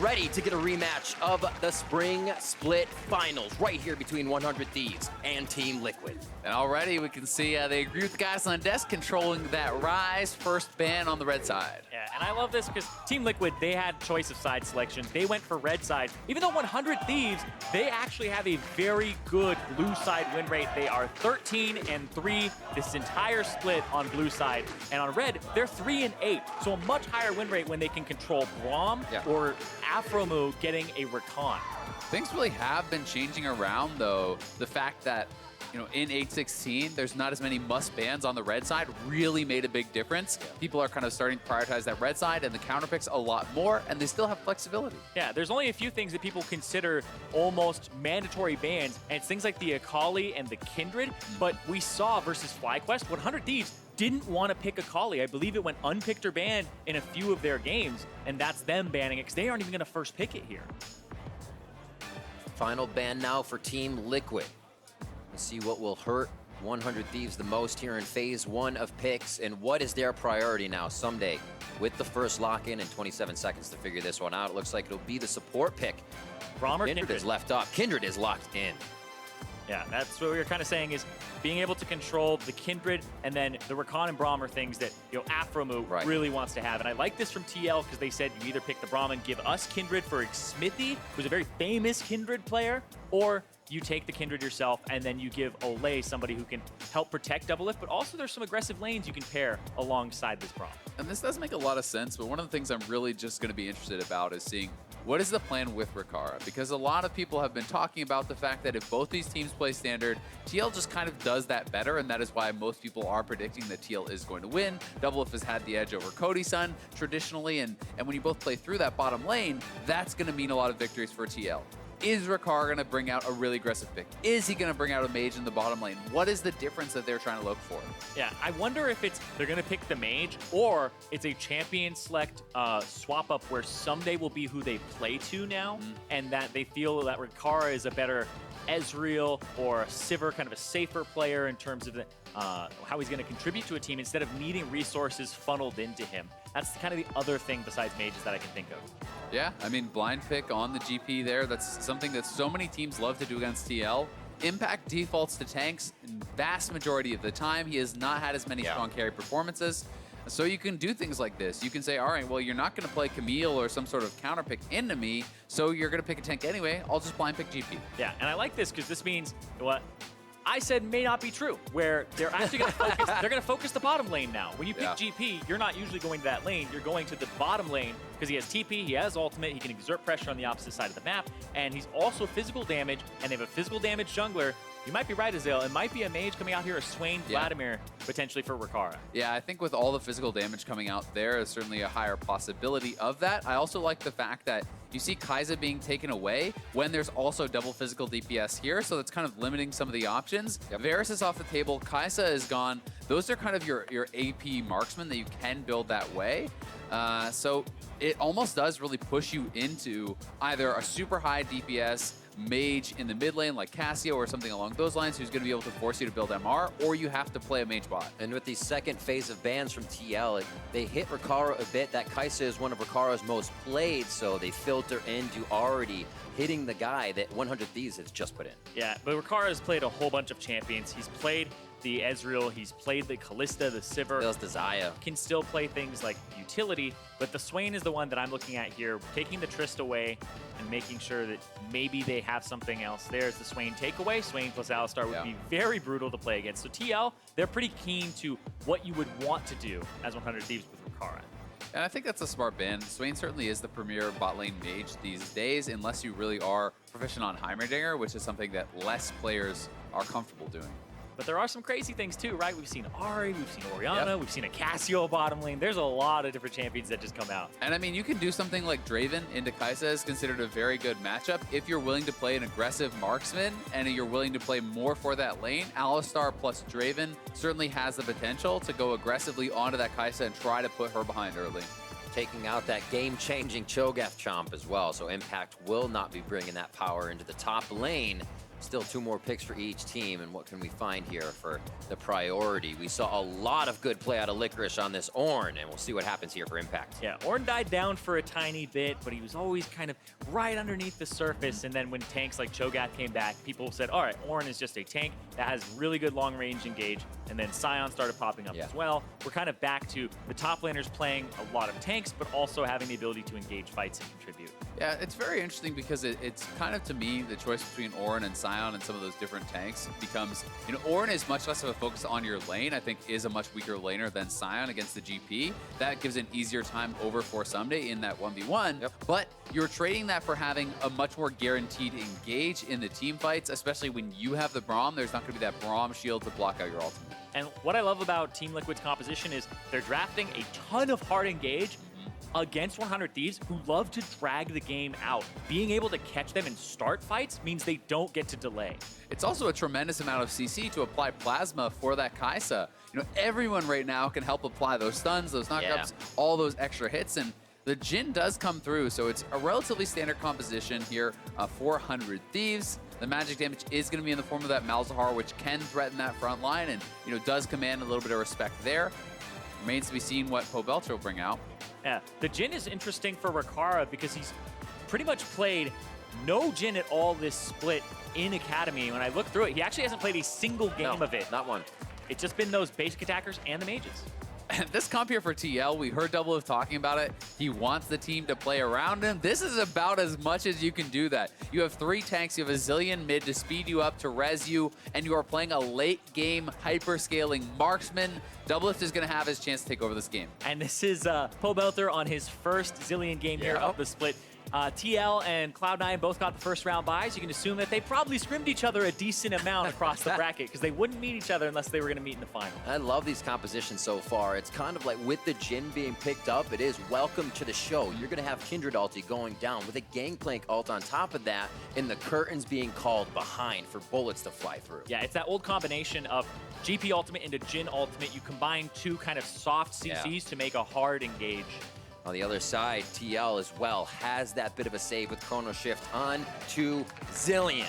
ready to get a rematch of the Spring Split Finals right here between 100 Thieves and Team Liquid. And already we can see they agree with the guys on the desk controlling that Rise first ban on the red side. Yeah, and I love this because Team Liquid, they had choice of side selection. They went for red side. Even though 100 Thieves, they actually have a very good blue side win rate. They are 13-3 this entire split on blue side. And on red, they're 3-8. So a much higher win rate when they can control Braum or Aphromoo getting a recon. Things really have been changing around, though. The fact that, you know, in 8-16, there's not as many must bans on the red side really made a big difference. People are kind of starting to prioritize that red side and the counter picks a lot more, and they still have flexibility. Yeah, there's only a few things that people consider almost mandatory bans, and it's things like the Akali and the Kindred, but we saw versus FlyQuest, 100 Thieves didn't want to pick Akali. I believe it went unpicked or banned in a few of their games, and that's them banning it because they aren't even going to first pick it here. Final ban now for Team Liquid. Let's see what will hurt 100 Thieves the most here in phase 1 of picks, and what is their priority now? Ssumday with the first lock-in and 27 seconds to figure this one out. It looks like it'll be the support pick. Braum or Kindred is left off. Kindred is locked in. Yeah, that's what we were kind of saying is being able to control the Kindred, and then the Recon and Braum are things that, you know, Aphromoo really wants to have. And I like this from TL because they said you either pick the Braum and give us Kindred for Xmithie, who's a very famous Kindred player, or you take the Kindred yourself and then you give Olleh somebody who can help protect DoubleLift, but also there's some aggressive lanes you can pair alongside this Braum. And this does make a lot of sense, but one of the things I'm really just going to be interested about is seeing what is the plan with Rikara? Because a lot of people have been talking about the fact that if both these teams play standard, TL just kind of does that better, and that is why most people are predicting that TL is going to win. DoubleLift has had the edge over Cody-Sun traditionally, and when you both play through that bottom lane, that's going to mean a lot of victories for TL. Is Rikara going to bring out a really aggressive pick? Is he going to bring out a mage in the bottom lane? What is the difference that they're trying to look for? Yeah, I wonder if they're going to pick the mage, or it's a champion select swap up where Ssumday will be who they play to now, and that they feel that Rikara is a better Ezreal or Sivir, kind of a safer player in terms of how he's going to contribute to a team instead of needing resources funneled into him. That's kind of the other thing besides mages that I can think of. Yeah, I mean, blind pick on the GP there, that's something that so many teams love to do against TL. Impact defaults to tanks in vast majority of the time. He has not had as many strong carry performances. So you can do things like this. You can say, all right, well, you're not going to play Camille or some sort of counter pick into me, so you're going to pick a tank anyway. I'll just blind pick GP. Yeah, and I like this because this means what I said may not be true, where they're actually going to focus. They're going to focus the bottom lane now. When you pick GP, you're not usually going to that lane. You're going to the bottom lane because he has TP, he has ultimate, he can exert pressure on the opposite side of the map, and he's also physical damage, and they have a physical damage jungler. You might be right, Azael. It might be a mage coming out here, a Swain Vladimir, potentially for Rikara. Yeah, I think with all the physical damage coming out there is certainly a higher possibility of that. I also like the fact that you see Kaisa being taken away when there's also double physical DPS here, so that's kind of limiting some of the options. Varus is off the table, Kaisa is gone. Those are kind of your AP marksmen that you can build that way. So it almost does really push you into either a super high DPS mage in the mid lane like Cassio or something along those lines who's going to be able to force you to build MR, or you have to play a mage bot. And with the second phase of bans from TL, they hit Rikara a bit. That Kaisa is one of Rikara's most played, so they filter into already hitting the guy that 100 Thieves has just put in. Yeah, but Rikara has played a whole bunch of champions. He's played the Ezreal, he's played the Kalista, the Sivir. Feels the Xayah. Can still play things like utility, but the Swain is the one that I'm looking at here, taking the Trist away and making sure that maybe they have something else. There's the Swain takeaway. Swain plus Alistar would be very brutal to play against. So TL, they're pretty keen to what you would want to do as 100 Thieves with Rikara. And I think that's a smart ban. Swain certainly is the premier bot lane mage these days, unless you really are proficient on Heimerdinger, which is something that less players are comfortable doing. But there are some crazy things too, right? We've seen Ahri, we've seen Orianna, we've seen a Cassio bottom lane. There's a lot of different champions that just come out. And I mean, you can do something like Draven into Kaisa is considered a very good matchup if you're willing to play an aggressive marksman and you're willing to play more for that lane. Alistar plus Draven certainly has the potential to go aggressively onto that Kaisa and try to put her behind early. Taking out that game-changing Cho'Gath Chomp as well, so Impact will not be bringing that power into the top lane. Still 2 more picks for each team, and what can we find here for the priority? We saw a lot of good play out of Licorice on this Ornn, and we'll see what happens here for impact. Yeah, Ornn died down for a tiny bit, but he was always kind of right underneath the surface, and then when tanks like Cho'Gath came back, people said, all right, Ornn is just a tank that has really good long-range engage, and then Sion started popping up as well. We're kind of back to the top laners playing a lot of tanks, but also having the ability to engage fights and contribute. Yeah, it's very interesting because it's kind of, to me, the choice between Ornn and Sion and some of those different tanks becomes, you know, Ornn is much less of a focus on your lane. I think is a much weaker laner than Sion against the GP. That gives an easier time over for Ssumday in that 1v1. But you're trading that for having a much more guaranteed engage in the team fights, especially when you have the Braum. There's not going to be that Braum shield to block out your ultimate. And what I love about Team Liquid's composition is they're drafting a ton of hard engage against 100 Thieves who love to drag the game out. Being able to catch them and start fights means they don't get to delay. It's also a tremendous amount of CC to apply Plasma for that Kaisa. You know, everyone right now can help apply those stuns, those knockups, all those extra hits, and the Jhin does come through, so it's a relatively standard composition here, 400 Thieves. The magic damage is going to be in the form of that Malzahar, which can threaten that front line and, you know, does command a little bit of respect there. Remains to be seen what Pobelter will bring out. Yeah, the Jhin is interesting for Rikara because he's pretty much played no Jhin at all this split in Academy. When I look through it, he actually hasn't played a single game of it. Not one. It's just been those basic attackers and the mages. This comp here for TL, we heard DoubleLift talking about it. He wants the team to play around him. This is about as much as you can do that. You have 3 tanks, you have a Zilean mid to speed you up, to res you, and you are playing a late game hyper-scaling marksman. DoubleLift is going to have his chance to take over this game. And this is Pobelter on his first Zilean game here of the split. TL and Cloud9 both got the first round buys. You can assume that they probably scrimmed each other a decent amount across the bracket because they wouldn't meet each other unless they were going to meet in the final. I love these compositions so far. It's kind of like with the Jhin being picked up, it is welcome to the show. You're going to have Kindred ulti going down with a Gangplank ult on top of that and the curtains being called behind for bullets to fly through. Yeah, it's that old combination of GP ultimate into Jhin ultimate. You combine 2 kind of soft CCs to make a hard engage. On the other side, TL as well has that bit of a save with Chrono Shift on to Zilean.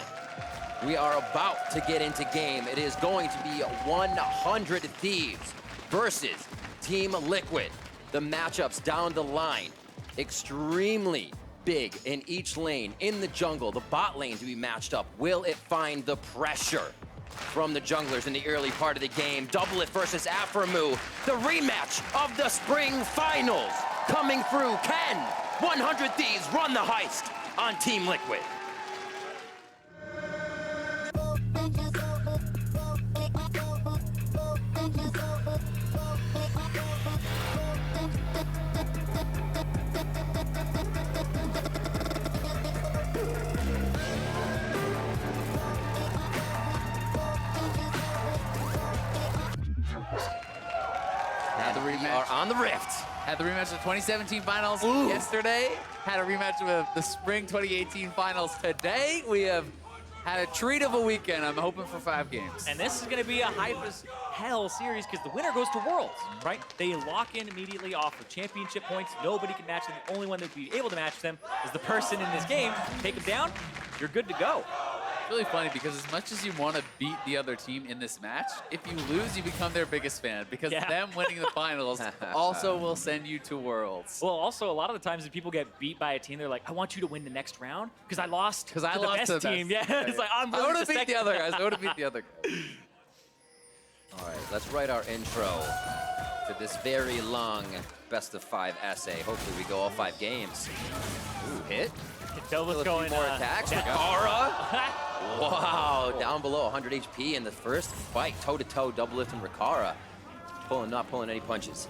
We are about to get into game. It is going to be 100 Thieves versus Team Liquid. The matchups down the line, extremely big in each lane. In the jungle, the bot lane to be matched up. Will it find the pressure from the junglers in the early part of the game? DoubleLift versus Aphromoo, the rematch of the spring finals. Coming through, can 100 Thieves run the heist on Team Liquid? We are on the Rift. Had the rematch of the 2017 finals yesterday. Had a rematch of the spring 2018 finals today. We have had a treat of a weekend. I'm hoping for 5 games. And this is going to be a hype as hell series because the winner goes to Worlds, right? They lock in immediately off of championship points. Nobody can match them. The only one that would be able to match them is the person in this game. Take them down, you're good to go. It's really funny because as much as you want to beat the other team in this match, if you lose, you become their biggest fan because them winning the finals also will send you to Worlds. Well, also, a lot of the times when people get beat by a team, they're like, I want you to win the next round because I lost to the best team. Yeah, it's like, I'm I want to beat the other guys. I want to beat the other guys. All right, let's write our intro to this very long best of 5 essay. Hopefully we go all 5 games. Ooh, hit. Double's going more attacks. Rikara. Wow, down below 100 HP in the first fight, toe-to-toe, DoubleLift and Rikara. Not pulling any punches.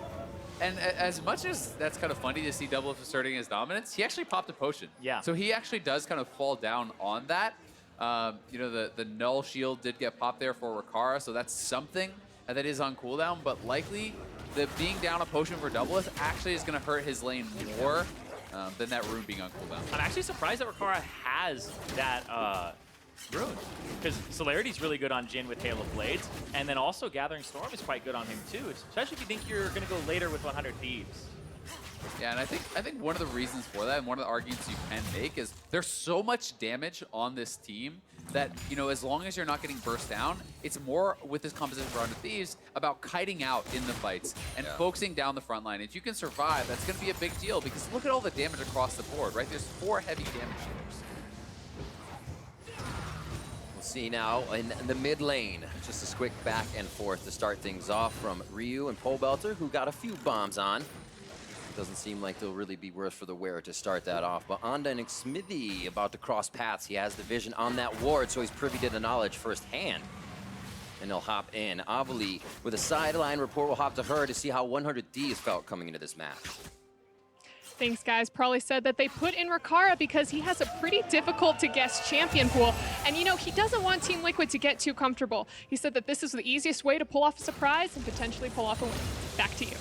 And as much as that's kind of funny to see DoubleLift asserting his dominance, he actually popped a potion. Yeah. So he actually does kind of fall down on that. You know, the null shield did get popped there for Rikara, so that's something that is on cooldown, but likely the being down a potion for DoubleLift actually is going to hurt his lane more than that rune being on cooldown. I'm actually surprised that Rikara has that rune, because Celerity's really good on Jhin with Hail of Blades, and then also Gathering Storm is quite good on him too, especially if you think you're going to go later with 100 Thieves. Yeah, and I think one of the reasons for that, and one of the arguments you can make, is there's so much damage on this team that, you know, as long as you're not getting burst down, it's more, with this composition for Under Thieves, about kiting out in the fights and focusing down the front line. If you can survive, that's going to be a big deal, because look at all the damage across the board, right? There's 4 heavy damage dealers. We'll see now in the mid lane. Just a quick back and forth to start things off from Ryu and Pobelter, who got a few bombs on. Doesn't seem like they'll really be worse for the wearer to start that off. But Onda and Xmithie about to cross paths. He has the vision on that ward, so he's privy to the knowledge firsthand. And they'll hop in. Avali with a sideline report. We'll hop to her to see how 100 Thieves felt coming into this match. Thanks, guys. Probably said that they put in Rikara because he has a pretty difficult to guess champion pool. And you know, he doesn't want Team Liquid to get too comfortable. He said that this is the easiest way to pull off a surprise and potentially pull off a win. Back to you.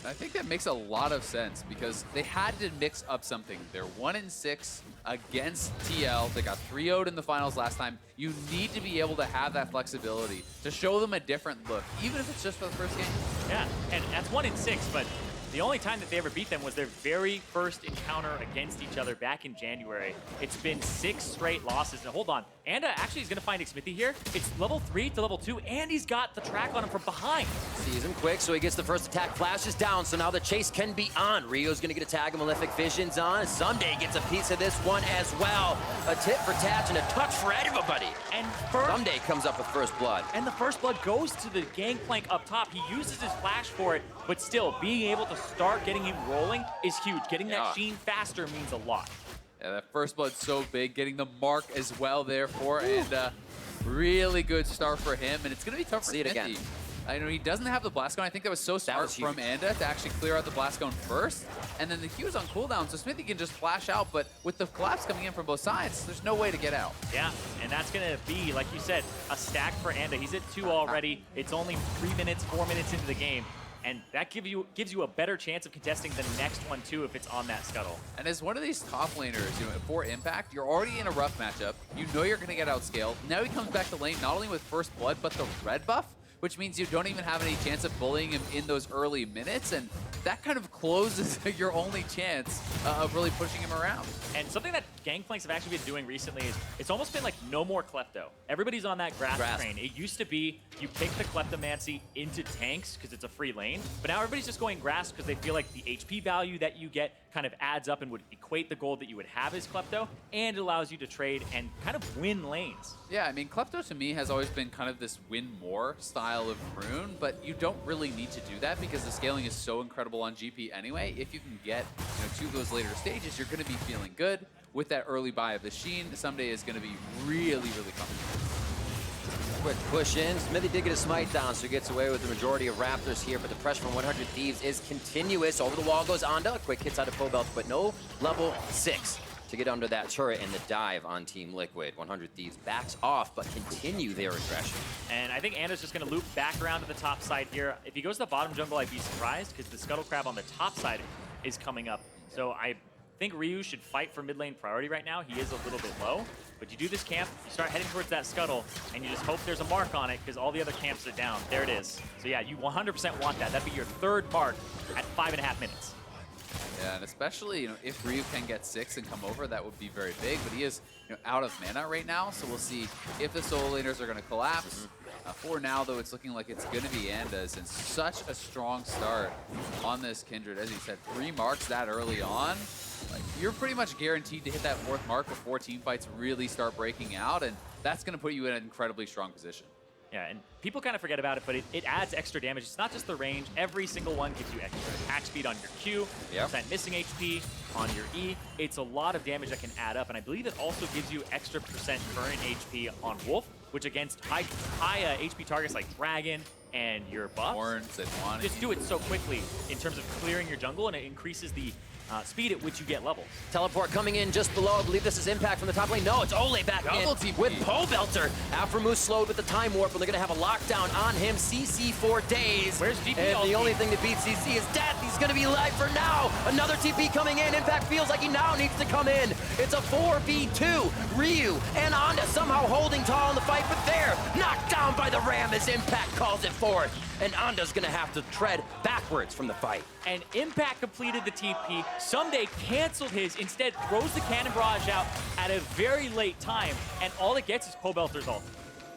I think that makes a lot of sense, because they had to mix up something. They're 1-6 against TL. They got 3-0'd in the finals last time. You need to be able to have that flexibility to show them a different look, even if it's just for the first game. Yeah, and that's 1-6, but the only time that they ever beat them was their very first encounter against each other back in January. It's been 6 straight losses. And hold on, Anda actually is going to find Xmithie here. It's level 3 to level 2, and he's got the track on him from behind. Sees him quick, so he gets the first attack, flashes down, so now the chase can be on. Rio's gonna get a tag of Malefic Visions on. Ssumday gets a piece of this one as well. A tip for Tatch and a touch for everybody. And first, Ssumday comes up with first blood. and the first blood goes to the Gangplank up top. He uses his flash for it, but still, being able to start getting him rolling is huge. Getting that Jhin faster means a lot. Yeah, that first blood's so big, getting the mark as well there for, and really good start for him, and it's going to be tough for See it again. Xmithie. I know he doesn't have the blast gun. I think that was so smart was from Anda to actually clear out the blast gun first, and then the Q is on cooldown, so Xmithie can just flash out, but with the collapse coming in from both sides, there's no way to get out. Yeah, and that's going to be, like you said, a stack for Anda. He's at 2 already. It's only 3 minutes, 4 minutes into the game. And that gives you a better chance of contesting the next one, too, if it's on that scuttle. And as one of these top laners, you know, for Impact, you're already in a rough matchup. You know you're going to get outscaled. Now he comes back to lane, not only with first blood, but the red buff, which means you don't even have any chance of bullying him in those early minutes. And that kind of closes your only chance of really pushing him around. And something that Gangplanks have actually been doing recently is it's almost been like no more Klepto. Everybody's on that grass train. It used to be you pick the Kleptomancy into tanks because it's a free lane, but now everybody's just going grass because they feel like the HP value that you get kind of adds up and would equate the gold that you would have as Klepto, and it allows you to trade and kind of win lanes. Yeah, I mean, Klepto to me has always been kind of this win more style of rune, but you don't really need to do that because the scaling is so incredible on GP anyway. If you can get, you know, to those later stages, you're going to be feeling good. With that early buy of the Sheen, Ssumday is going to be really, really comfortable. Quick push in. Xmithie did get a smite down, so he gets away with the majority of Raptors here, but the pressure from 100 Thieves is continuous. Over the wall goes Onda. Quick hits out of Pobelter, but no level 6 to get under that turret and the dive on Team Liquid. 100 Thieves backs off, but continue their aggression. And I think Anda's just going to loop back around to the top side here. If he goes to the bottom jungle, I'd be surprised because the Scuttle Crab on the top side is coming up. So I think Ryu should fight for mid lane priority right now. He is a little bit low, but you do this camp, you start heading towards that scuttle, and you just hope there's a mark on it because all the other camps are down. There it is. So yeah, you 100% want that. That'd be your 3rd mark at 5.5 minutes. Yeah, and especially, you know, if Ryu can get 6 and come over, that would be very big, but he is, you know, out of mana right now, so we'll see if the solo laners are going to collapse. For now, though, it's looking like it's going to be Anda's, and such a strong start on this Kindred. As he said, 3 marks that early on. Like, you're pretty much guaranteed to hit that 4th mark before team fights really start breaking out, and that's going to put you in an incredibly strong position. Yeah, and people kind of forget about it, but it adds extra damage. It's not just the range. Every single one gives you extra attack speed on your Q, percent missing HP on your E. It's a lot of damage that can add up, and I believe it also gives you extra percent current HP on Wolf, which against high HP targets like Dragon and your buffs, Ornn, Sejuani. just do it so quickly in terms of clearing your jungle, and it increases the speed at which you get levels. Teleport coming in just below. I believe this is Impact from the top lane. No, it's Olleh back Double in TP. with Pobelter. Aphromoo slowed with the time warp, but they're going to have a lockdown on him. CC for days. Where's GP And ulti? the only thing to beat CC is death. He's going to be live for now. Another TP coming in. Impact feels like he now needs to come in. It's a 4v2. Ryu and Onda somehow holding tall in the fight, but they're knocked down by the Ram as Impact calls it forth. And Onda's going to have to tread backwards from the fight. And Impact completed the TP. Ssumday canceled his, instead throws the Cannon Barrage out at a very late time, and all it gets is Pobelter's ult.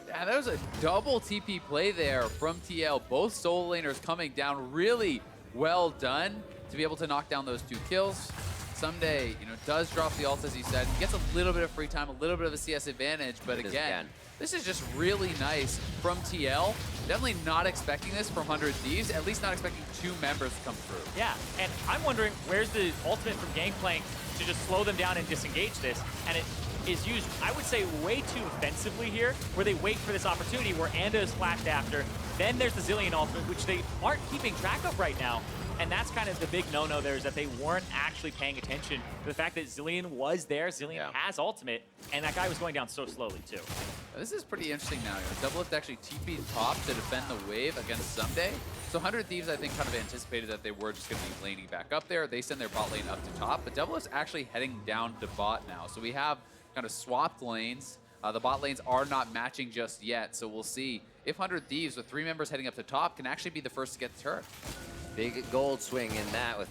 Yeah, that was a double TP play there from TL. Both solo laners coming down really well done to be able to knock down those 2 kills. Ssumday, does drop the ult, as he said. He gets a little bit of free time, a little bit of a CS advantage, but again, this is just really nice from TL. Definitely not expecting this from 100 Thieves, at least not expecting 2 members to come through. Yeah, and I'm wondering where's the ultimate from Gangplank to just slow them down and disengage this, and it is used, I would say, way too offensively here, where they wait for this opportunity where Anda is flashed after. Then there's the Zilean ultimate, which they aren't keeping track of right now. And that's kind of the big no-no there, is that they weren't actually paying attention to the fact that Zilean was there. Zilean has ultimate, and that guy was going down so slowly too. This is pretty interesting now. DoubleLift actually TP'd top to defend the wave against Ssumday. So 100 Thieves, I think, kind of anticipated that they were just going to be laning back up there. They send their bot lane up to top, but DoubleLift's actually heading down to bot now. So we have kind of swapped lanes. The bot lanes are not matching just yet, so we'll see if 100 Thieves with 3 members heading up to top can actually be the first to get the turret. Big gold swing in that, with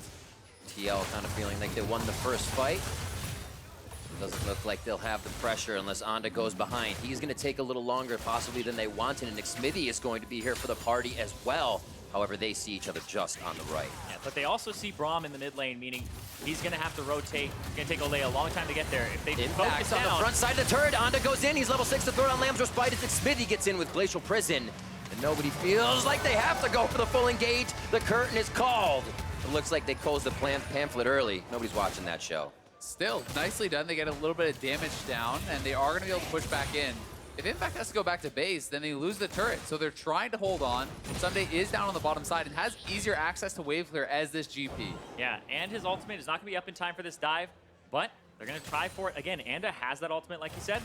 TL kind of feeling like they won the first fight. It doesn't look like they'll have the pressure unless Onda goes behind. He's going to take a little longer possibly than they wanted, and Xmithie is going to be here for the party as well. However, they see each other just on the right. Yeah, but they also see Braum in the mid lane, meaning he's going to have to rotate. It's going to take Olleh a long time to get there. If they Impact focus on down, the front side of the turret. Onda goes in. He's level 6 to throw on Lamb's Respite as Xmithie gets in with Glacial Prison. And nobody feels like they have to go for the full engage. The curtain is called. It looks like they closed the pamphlet early. Nobody's watching that show. Still, nicely done. They get a little bit of damage down, and they are going to be able to push back in. If Impact has to go back to base, then they lose the turret. So they're trying to hold on. Ssumday is down on the bottom side and has easier access to wave clear as this GP. Yeah, and his ultimate is not going to be up in time for this dive, but they're going to try for it. Again, Anda has that ultimate, like you said,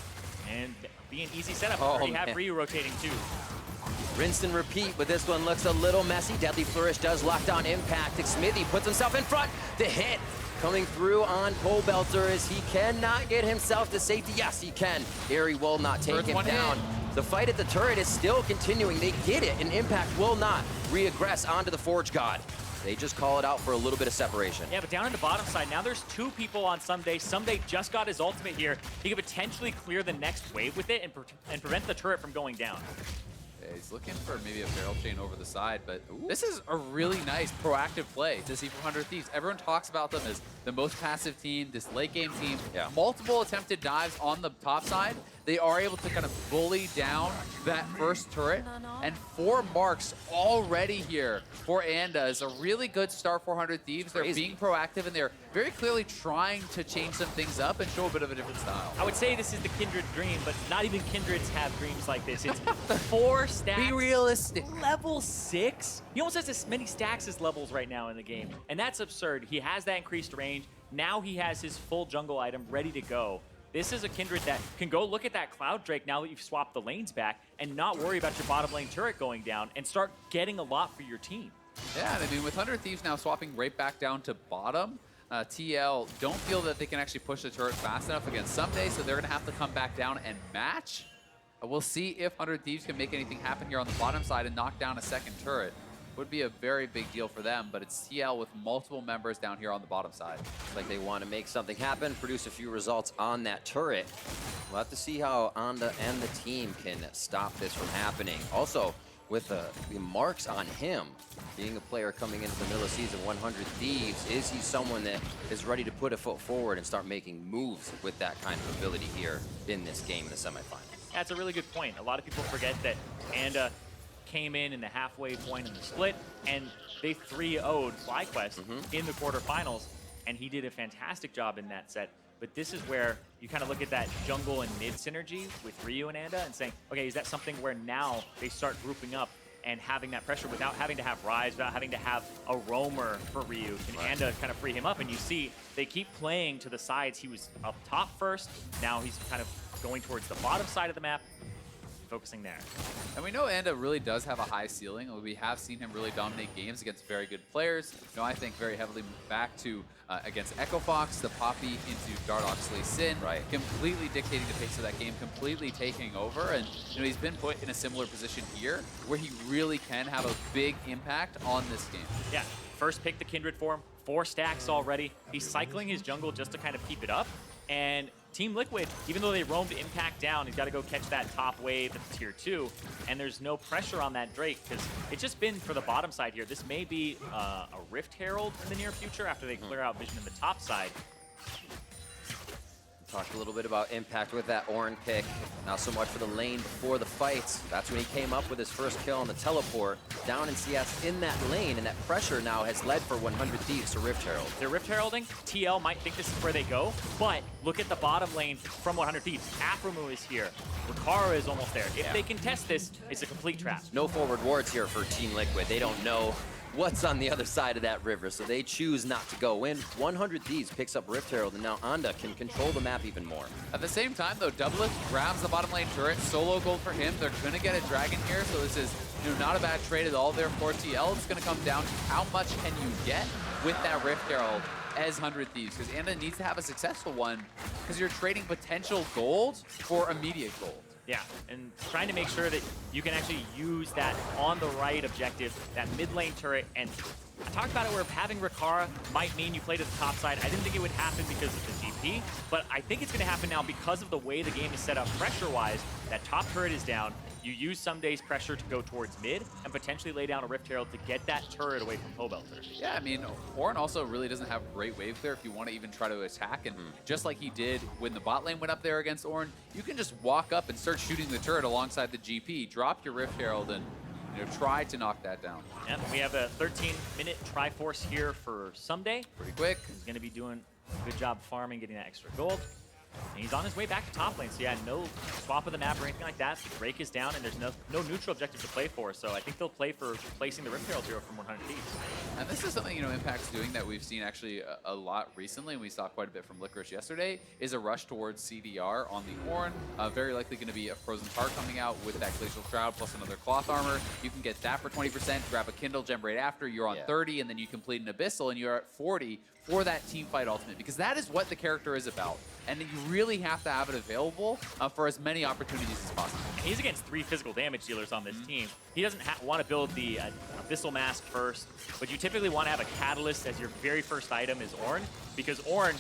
and be an easy setup. Already have Ryu rotating too. Rinse and repeat, but this one looks a little messy. Deadly Flourish does lock down Impact. Xmithie puts himself in front. The hit coming through on Pobelter as he cannot get himself to safety. Yes, he can. Airy will not take him down. The fight at the turret is still continuing. They get it, and Impact will not re-aggress onto the Forge God. They just call it out for a little bit of separation. Yeah, but down in the bottom side, now there's 2 people on Ssumday. Ssumday just got his ultimate here. He could potentially clear the next wave with it and prevent the turret from going down. Yeah, he's looking for maybe a barrel chain over the side, but this is a really nice proactive play to see from 100 Thieves. Everyone talks about them as the most passive team, this late game team. Yeah. Multiple attempted dives on the top side. They are able to kind of bully down that first turret, and 4 marks already here for Anda is a really good start for 100 Thieves. They're being proactive, and they're very clearly trying to change some things up and show a bit of a different style. I would say this is the Kindred dream, but not even Kindreds have dreams like this. It's 4 stacks. Be realistic. Level 6? He almost has as many stacks as levels right now in the game, and that's absurd. He has that increased range. Now he has his full jungle item ready to go. This is a Kindred that can go look at that Cloud Drake now that you've swapped the lanes back and not worry about your bottom lane turret going down and start getting a lot for your team. Yeah, I mean, with 100 Thieves now swapping right back down to bottom, TL don't feel that they can actually push the turret fast enough against Ssumday, so they're going to have to come back down and match. We'll see if 100 Thieves can make anything happen here on the bottom side and knock down a second turret. Would be a very big deal for them, but it's TL with multiple members down here on the bottom side. Looks like they want to make something happen, produce a few results on that turret. We'll have to see how Onda and the team can stop this from happening. Also, with the marks on him, being a player coming into the middle of season 100 Thieves, is he someone that is ready to put a foot forward and start making moves with that kind of ability here in this game in the semifinals? That's a really good point. A lot of people forget that Anda came in the halfway point in the split, and they 3-0'd FlyQuest in the quarterfinals, and he did a fantastic job in that set. But this is where you kind of look at that jungle and mid synergy with Ryu and Anda and saying, okay, is that something where now they start grouping up and having that pressure without having to have Rise, without having to have a roamer for Ryu. Can Anda kind of free him up? And you see they keep playing to the sides. He was up top first. Now he's kind of going towards the bottom side of the map, focusing there. And we know Anda really does have a high ceiling. We have seen him really dominate games against very good players. You know, I think very heavily back to against Echo Fox, the Poppy into Dardoxley Sin, completely dictating the pace of that game, completely taking over. And you know, he's been put in a similar position here where he really can have a big impact on this game. Yeah, first pick the Kindred for him, 4 stacks already. He's cycling his jungle just to kind of keep it up. And Team Liquid, even though they roamed Impact down, he's got to go catch that top wave at the tier 2, and there's no pressure on that Drake because it's just been for the bottom side here. This may be a Rift Herald in the near future after they clear out vision in the top side. Talked a little bit about impact with that Ornn pick. Not so much for the lane before the fights. That's when he came up with his first kill on the teleport down in CS in that lane, and that pressure now has led for 100 Thieves to Rift Herald. They're Rift Heralding. TL might think this is where they go, but look at the bottom lane from 100 Thieves. Aphromoo is here. Rikara is almost there. If they contest this, it's a complete trap. No forward wards here for Team Liquid. They don't know what's on the other side of that river, so they choose not to go in. 100 Thieves picks up Rift Herald, and now Anda can control the map even more. At the same time, though, DoubleLift grabs the bottom lane turret. Solo gold for him. They're going to get a dragon here, so this is not a bad trade at all there for TL. It's going to come down to how much can you get with that Rift Herald as 100 Thieves, because Anda needs to have a successful one, because you're trading potential gold for immediate gold. Yeah, and trying to make sure that you can actually use that on the right objective, that mid lane turret. And I talked about it where having Rikara might mean you play to the top side. I didn't think it would happen because of the GP, but I think it's going to happen now because of the way the game is set up pressure-wise. That top turret is down. You use Ssumday's pressure to go towards mid and potentially lay down a Rift Herald to get that turret away from Pobelter. Yeah, I mean, Ornn also really doesn't have great wave clear if you want to even try to attack. And just like he did when the bot lane went up there against Ornn, you can just walk up and start shooting the turret alongside the GP, drop your Rift Herald, and try to knock that down. And we have a 13-minute Triforce here for Ssumday. Pretty quick. He's going to be doing a good job farming, getting that extra gold. And he's on his way back to top lane, so yeah, no swap of the map or anything like that. The Drake is down, and there's no neutral objective to play for, so I think they'll play for placing the Rift Herald hero from 100 Thieves. And this is something, Impact's doing that we've seen actually a lot recently, and we saw quite a bit from Licorice yesterday, is a rush towards CDR on the Ornn. Very likely going to be a Frozen Heart coming out with that Glacial Shroud plus another Cloth Armor. You can get that for 20%, grab a Kindle Gem right after, you're on 30, and then you complete an Abyssal, and you're at 40 for that Teamfight Ultimate, because that is what the character is about. And you really have to have it available for as many opportunities as possible. And he's against 3 physical damage dealers on this team. He doesn't want to build the Abyssal Mask first, but you typically want to have a Catalyst as your very first item is Ornn, because Ornn,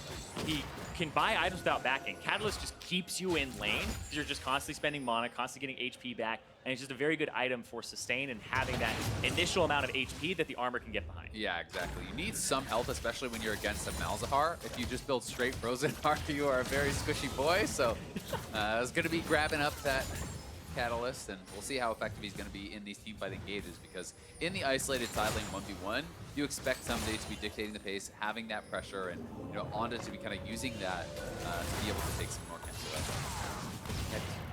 he can buy items without backing. Catalyst just keeps you in lane, because you're just constantly spending mana, constantly getting HP back, and it's just a very good item for sustain and having that initial amount of HP that the armor can get behind. Yeah, exactly. You need some health, especially when you're against a Malzahar. If you just build straight Frozen Heart, you are a very squishy boy, so I was going to be grabbing up that Catalyst, and we'll see how effective he's going to be in these teamfight engages, because in the isolated side lane 1v1, you expect Ssumday to be dictating the pace, having that pressure, and Anda to be kind of using that to be able to take some more cancel.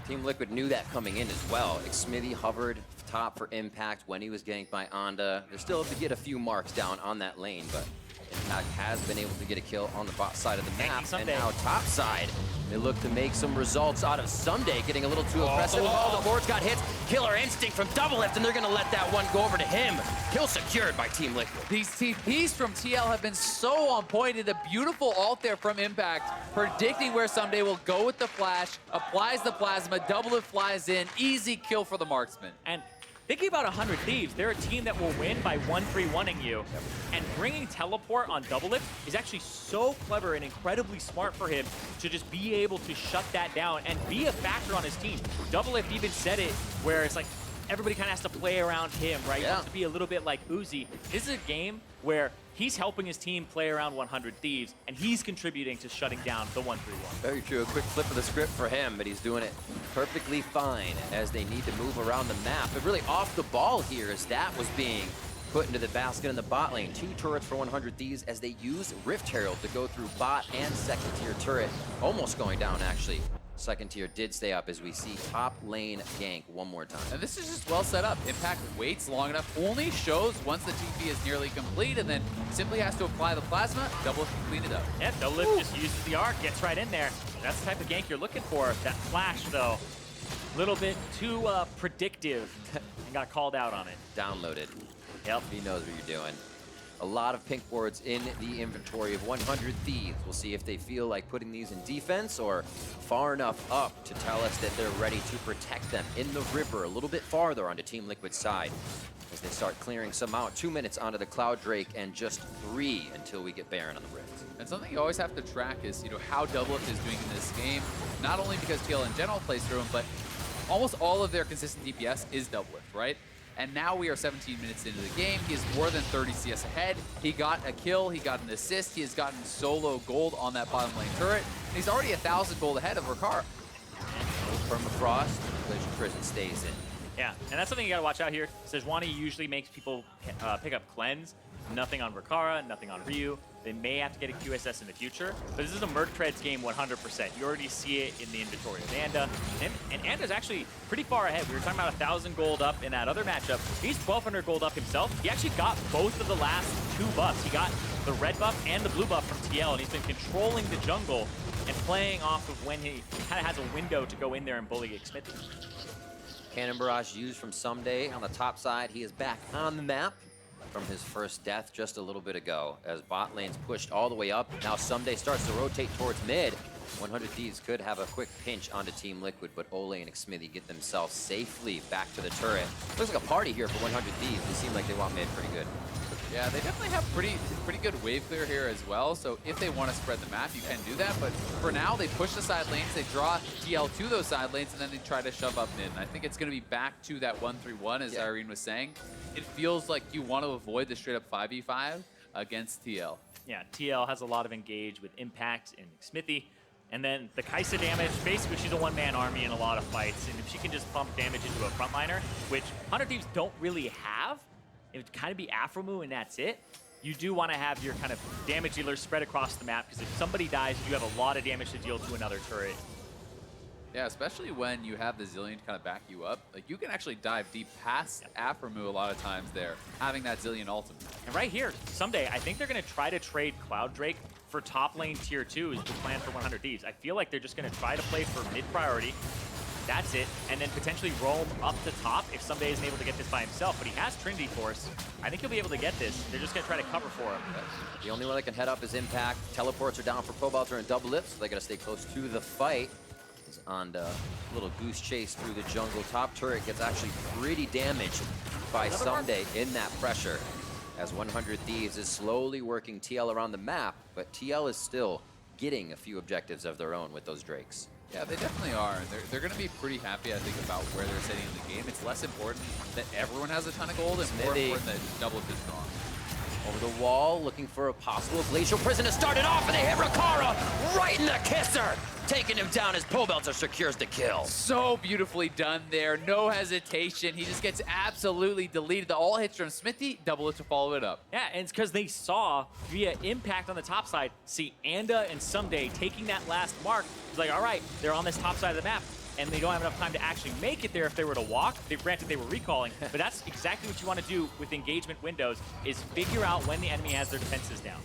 Team Liquid knew that coming in as well. Xmithie hovered top for Impact when he was ganked by Anda. They're still able to get a few marks down on that lane, but Impact has been able to get a kill on the bot side of the map. And now top side, they look to make some results out of Ssumday, getting a little too aggressive. Oh, the board's got hits. Killer instinct from DoubleLift, and they're going to let that one go over to him. Kill secured by Team Liquid. These TPs from TL have been so on point. And a beautiful ult there from Impact, predicting where Ssumday will go with the flash, applies the plasma, DoubleLift flies in, easy kill for the marksman. And thinking about 100 Thieves, they're a team that will win by 1-3-1ing you. And bringing teleport on DoubleLift is actually so clever and incredibly smart for him to just be able to shut that down and be a factor on his team. DoubleLift even said it where it's like everybody kind of has to play around him, right? He wants to be a little bit like Uzi. This is a game where he's helping his team play around 100 Thieves, and he's contributing to shutting down the 1-3-1. Very true. A quick flip of the script for him, but he's doing it perfectly fine as they need to move around the map. But really off the ball here as that was being put into the basket in the bot lane. 2 turrets for 100 Thieves as they use Rift Herald to go through bot and second tier turret. Almost going down, actually. Second tier did stay up as we see top lane gank one more time. And this is just well set up. Impact waits long enough, only shows once the TP is nearly complete, and then simply has to apply the plasma, DoubleLift can clean it up. Yeah, DoubleLift just uses the arc, gets right in there. That's the type of gank you're looking for. That flash, though, a little bit too predictive and got called out on it. Downloaded. Yep. He knows what you're doing. A lot of pink boards in the inventory of 100 Thieves. We'll see if they feel like putting these in defense or far enough up to tell us that they're ready to protect them in the river a little bit farther onto Team Liquid's side as they start clearing some out. 2 minutes onto the Cloud Drake and just 3 until we get Baron on the Rift. And something you always have to track is, how DoubleLift is doing in this game. Not only because TL in general plays through them, but almost all of their consistent DPS is DoubleLift, right? And now we are 17 minutes into the game. He is more than 30 CS ahead. He got a kill, he got an assist, he has gotten solo gold on that bottom lane turret. And he's already 1,000 gold ahead of Rikara. Permafrost, Glacial Prison stays in. Yeah, and that's something you gotta watch out here. Sejuani usually makes people pick up Cleanse. Nothing on Rikara, nothing on Ryu. They may have to get a QSS in the future, but this is a Merc Treads game 100%. You already see it in the inventory of Anda, and Anda's actually pretty far ahead. We were talking about 1,000 gold up in that other matchup. He's 1,200 gold up himself. He actually got both of the last 2 buffs. He got the red buff and the blue buff from TL, and he's been controlling the jungle and playing off of when he kind of has a window to go in there and bully Xmithie. Cannon Barrage used from Ssumday on the top side. He is back on the map from his first death just a little bit ago as bot lane's pushed all the way up. Now Ssumday starts to rotate towards mid. 100 Thieves could have a quick pinch onto Team Liquid, but Olleh and Xmithie get themselves safely back to the turret. Looks like a party here for 100 Thieves. They seem like they want mid pretty good. Yeah, they definitely have pretty good wave clear here as well. So if they want to spread the map, you can do that. But for now, they push the side lanes, they draw TL to those side lanes, and then they try to shove up mid. And I think it's going to be back to that 1-3-1, as Zirene was saying. It feels like you want to avoid the straight up 5v5 against TL. Yeah, TL has a lot of engage with Impact and Xmithie. And then the Kaisa damage, basically she's a one-man army in a lot of fights. And if she can just pump damage into a frontliner, which 100 Thieves don't really have, it would kind of be Aphromoo and that's it. You do want to have your kind of damage dealers spread across the map, because if somebody dies, you have a lot of damage to deal to another turret. Yeah, especially when you have the Zilean to kind of back you up. Like, you can actually dive deep past Aphromoo a lot of times there, having that Zilean ultimate. And right here, Ssumday, I think they're going to try to trade Cloud Drake for top lane tier 2 is the plan for 100 Thieves. I feel like they're just going to try to play for mid priority. That's it. And then potentially roam up to top if Ssumday isn't able to get this by himself. But he has Trinity Force. I think he'll be able to get this. They're just going to try to cover for him. The only one that can head up is Impact. Teleports are down for Pobelter and DoubleLift, so they got to stay close to the fight. Is on a little goose chase through the jungle. Top turret gets actually pretty damaged by Ssumday in that pressure, as 100 Thieves is slowly working TL around the map, but TL is still getting a few objectives of their own with those Drakes. Yeah, they definitely are. They're going to be pretty happy, I think, about where they're sitting in the game. It's less important that everyone has a ton of gold, and more important that DoubleLift is strong. Over the wall, looking for a possible Glacial Prison to start it off, and they hit Rikara right in the kisser, taking him down as Pobelter secures the kill. So beautifully done there, no hesitation. He just gets absolutely deleted. The all hits from Xmithie, DoubleLift to follow it up. Yeah, and it's because they saw via Impact on the top side, see Anda and Ssumday taking that last mark. It's like, all right, they're on this top side of the map, and they don't have enough time to actually make it there if they were to walk. Granted, they were recalling, but that's exactly what you want to do with engagement windows, is figure out when the enemy has their defenses down.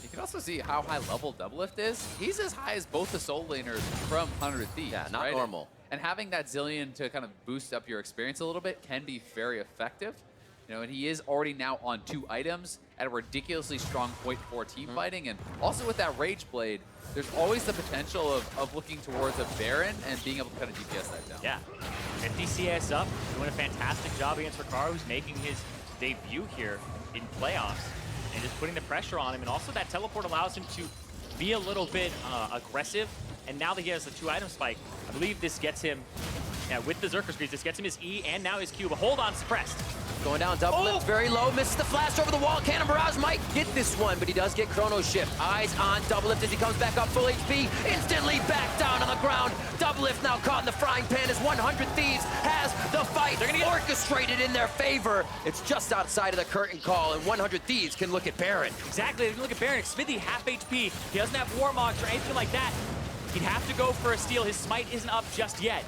You can also see how high level DoubleLift is. He's as high as both the soul laners from 100 Thieves. Yeah, not right? normal. And having that Zilean to kind of boost up your experience a little bit can be very effective. And he is already now on 2 items at a ridiculously strong point for team fighting. And also with that Rage Blade, there's always the potential of looking towards a Baron and being able to kind of DPS that down. Yeah, 50 CS up, doing a fantastic job against Rikara, who's making his debut here in playoffs, and just putting the pressure on him. And also that teleport allows him to be a little bit aggressive. And now that he has the 2-item spike, I believe this gets him, with the Zerker Screeds, this gets him his E and now his Q. But hold on, suppressed. Going down, DoubleLift very low, misses the flash over the wall. Cannon Barrage might get this one, but he does get Chrono Shift. Eyes on DoubleLift as he comes back up full HP, instantly back down on the ground. DoubleLift now caught in the frying pan as 100 Thieves has the fight. They're gonna get orchestrated in their favor. It's just outside of the curtain call, and 100 Thieves can look at Baron. Exactly, they can look at Baron. Xmithie half HP. He doesn't have Warmogs or anything like that. He'd have to go for a steal. His smite isn't up just yet.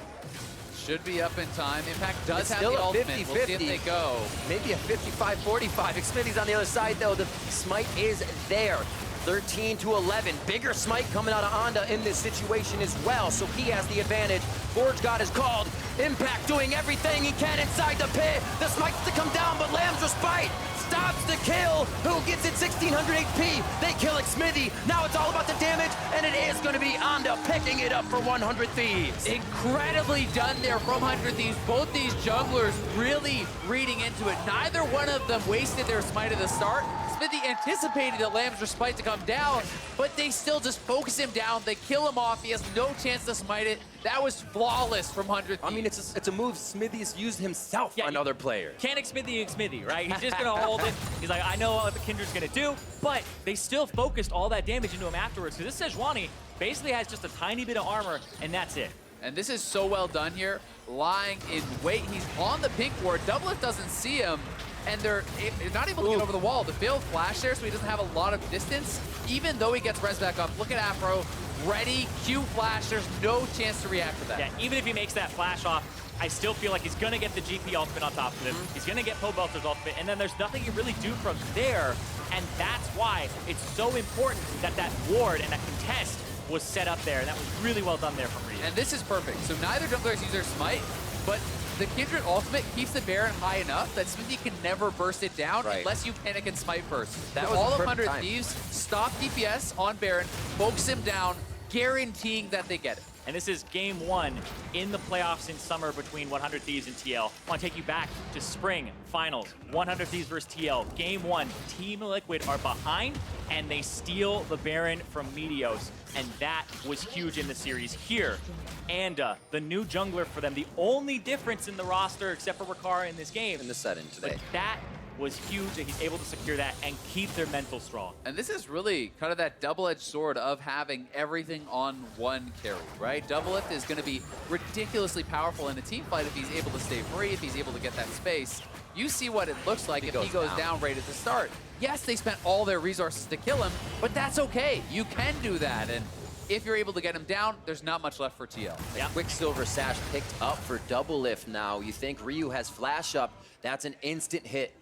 Should be up in time. Impact does It's have still the a ultimate. 50-50. We'll see if they go. Maybe a 55-45. Xmithie's on the other side, though. The smite is there. 13-11. Bigger smite coming out of Onda in this situation as well, so he has the advantage. Forge God is called. Impact doing everything he can inside the pit. The smite's to come down, but Lamb's respite stops the kill. Who gets it? 1600 HP. They kill Xmithie. Now it's all about the damage, and it is going to be Onda picking it up for 100 Thieves. Incredibly done there from 100 Thieves. Both these junglers really reading into it. Neither one of them wasted their smite at the start. Xmithie anticipated that Lamb's respite to come down, but they still just focus him down. They kill him off. He has no chance to smite it. That was flawless from 100 Thieves. I mean, it's a move Xmithie's used himself on other players. Can't Xmithie, right? He's just gonna hold it. He's like, I know what the Kindred's gonna do, but they still focused all that damage into him afterwards, because this Sejuani basically has just a tiny bit of armor, and that's it. And this is so well done here, lying in wait. He's on the pink ward. DoubleLift doesn't see him, and they're not able to get over the wall. The failed flash there, so he doesn't have a lot of distance, even though he gets res back up. Look at Aphro, ready, Q flash. There's no chance to react to that. Yeah, even if he makes that flash off, I still feel like he's gonna get the GP ultimate on top of him. He's gonna get Pobelter's ultimate, and then there's nothing you really do from there, and that's why it's so important that that ward and that contest was set up there, and that was really well done there from Reed. And this is perfect. So neither junglers use their smite, but the Kindred ultimate keeps the Baron high enough that Xmithie can never burst it down unless you panic and smite first. That For was all the of perfect 100 time. Thieves, stop DPS on Baron, focus him down, guaranteeing that they get it. And this is game one in the playoffs in summer between 100 Thieves and TL. I want to take you back to spring finals. 100 Thieves versus TL. Game one, Team Liquid are behind, and they steal the Baron from Meteos. And that was huge in the series here. Anda, the new jungler for them, the only difference in the roster except for Rikara in this game. In the setting today. But that was huge that he's able to secure that and keep their mental strong. And this is really kind of that double-edged sword of having everything on one carry, right? DoubleLift is going to be ridiculously powerful in a team fight if he's able to stay free, if he's able to get that space. You see what it looks like if he goes down right at the start. Yes, they spent all their resources to kill him, but that's okay. You can do that, and if you're able to get him down, there's not much left for TL. Yeah. Quicksilver Sash picked up for DoubleLift now. You think Ryu has flash up, that's an instant hit.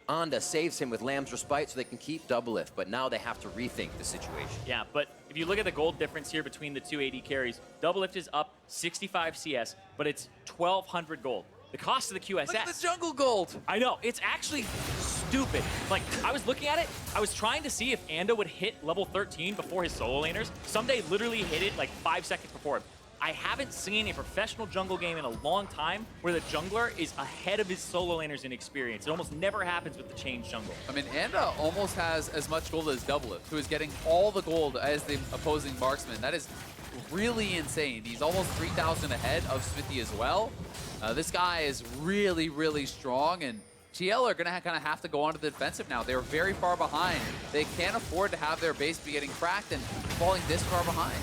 Onda saves him with Lamb's Respite so they can keep DoubleLift, but now they have to rethink the situation. Yeah, but if you look at the gold difference here between the two AD carries, DoubleLift is up 65 CS, but it's 1,200 gold. The cost of the QSS. Look at the jungle gold. I know, it's actually stupid. Like, I was looking at it, I was trying to see if Anda would hit level 13 before his solo laners. Ssumday literally hit it like 5 seconds before him. I haven't seen a professional jungle game in a long time where the jungler is ahead of his solo laners in experience. It almost never happens with the changed jungle. I mean, Anda almost has as much gold as DoubleLift, who is getting all the gold as the opposing marksman. That is really insane. He's almost 3,000 ahead of Xmithie as well. This guy is really, really strong, and TL are going to kind of have to go onto the defensive now. They're very far behind. They can't afford to have their base be getting cracked and falling this far behind.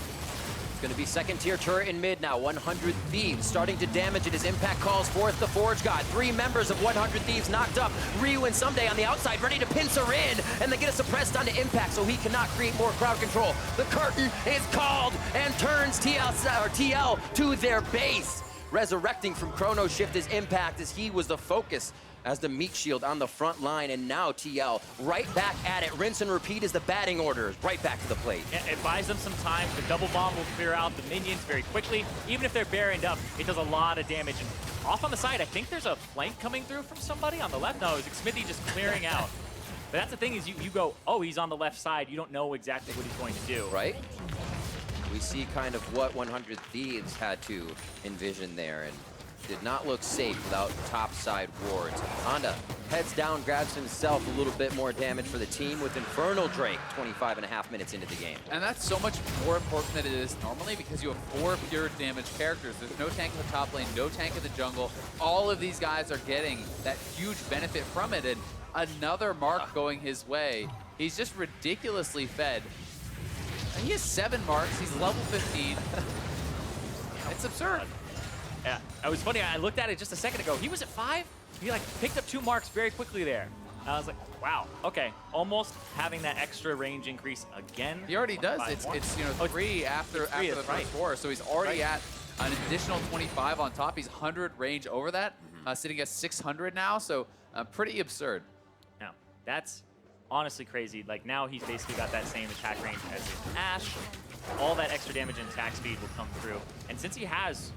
Going to be second tier turret in mid now. 100 Thieves starting to damage it as Impact calls forth the Forge God. 3 members of 100 Thieves knocked up. Ryu and Ssumday on the outside ready to pincer in, and they get it suppressed onto Impact so he cannot create more crowd control. The curtain is called and turns TL to their base. Resurrecting from Chrono Shift is Impact as he was the focus as the meat shield on the front line, and now TL right back at it. Rinse and repeat as the batting orders right back to the plate. Yeah, it buys them some time. The double bomb will clear out the minions very quickly. Even if they're baroned up, it does a lot of damage. And off on the side, I think there's a flank coming through from somebody on the left. No, it's Xmithie just clearing out. But that's the thing is you go, oh, he's on the left side. You don't know exactly what he's going to do. Right? We see kind of what 100 Thieves had to envision there, and did not look safe without top side wards. Onda heads down, grabs himself a little bit more damage for the team with Infernal Drake 25.5 minutes into the game. And that's so much more important than it is normally because you have 4 pure damage characters. There's no tank in the top lane, no tank in the jungle. All of these guys are getting that huge benefit from it, and another mark going his way. He's just ridiculously fed. And he has 7 marks, he's level 15. It's absurd. Yeah, it was funny. I looked at it just a second ago. He was at 5. He like picked up 2 marks very quickly there. I was like, wow, okay. Almost having that extra range increase again. He already does. 25 It's more. 3 after the that's first right. 4, so he's already at an additional 25 on top. He's 100 range over that, sitting at 600 now, so pretty absurd. Now, that's honestly crazy. Like, now he's basically got that same attack range as in Ashe. All that extra damage and attack speed will come through. And since he has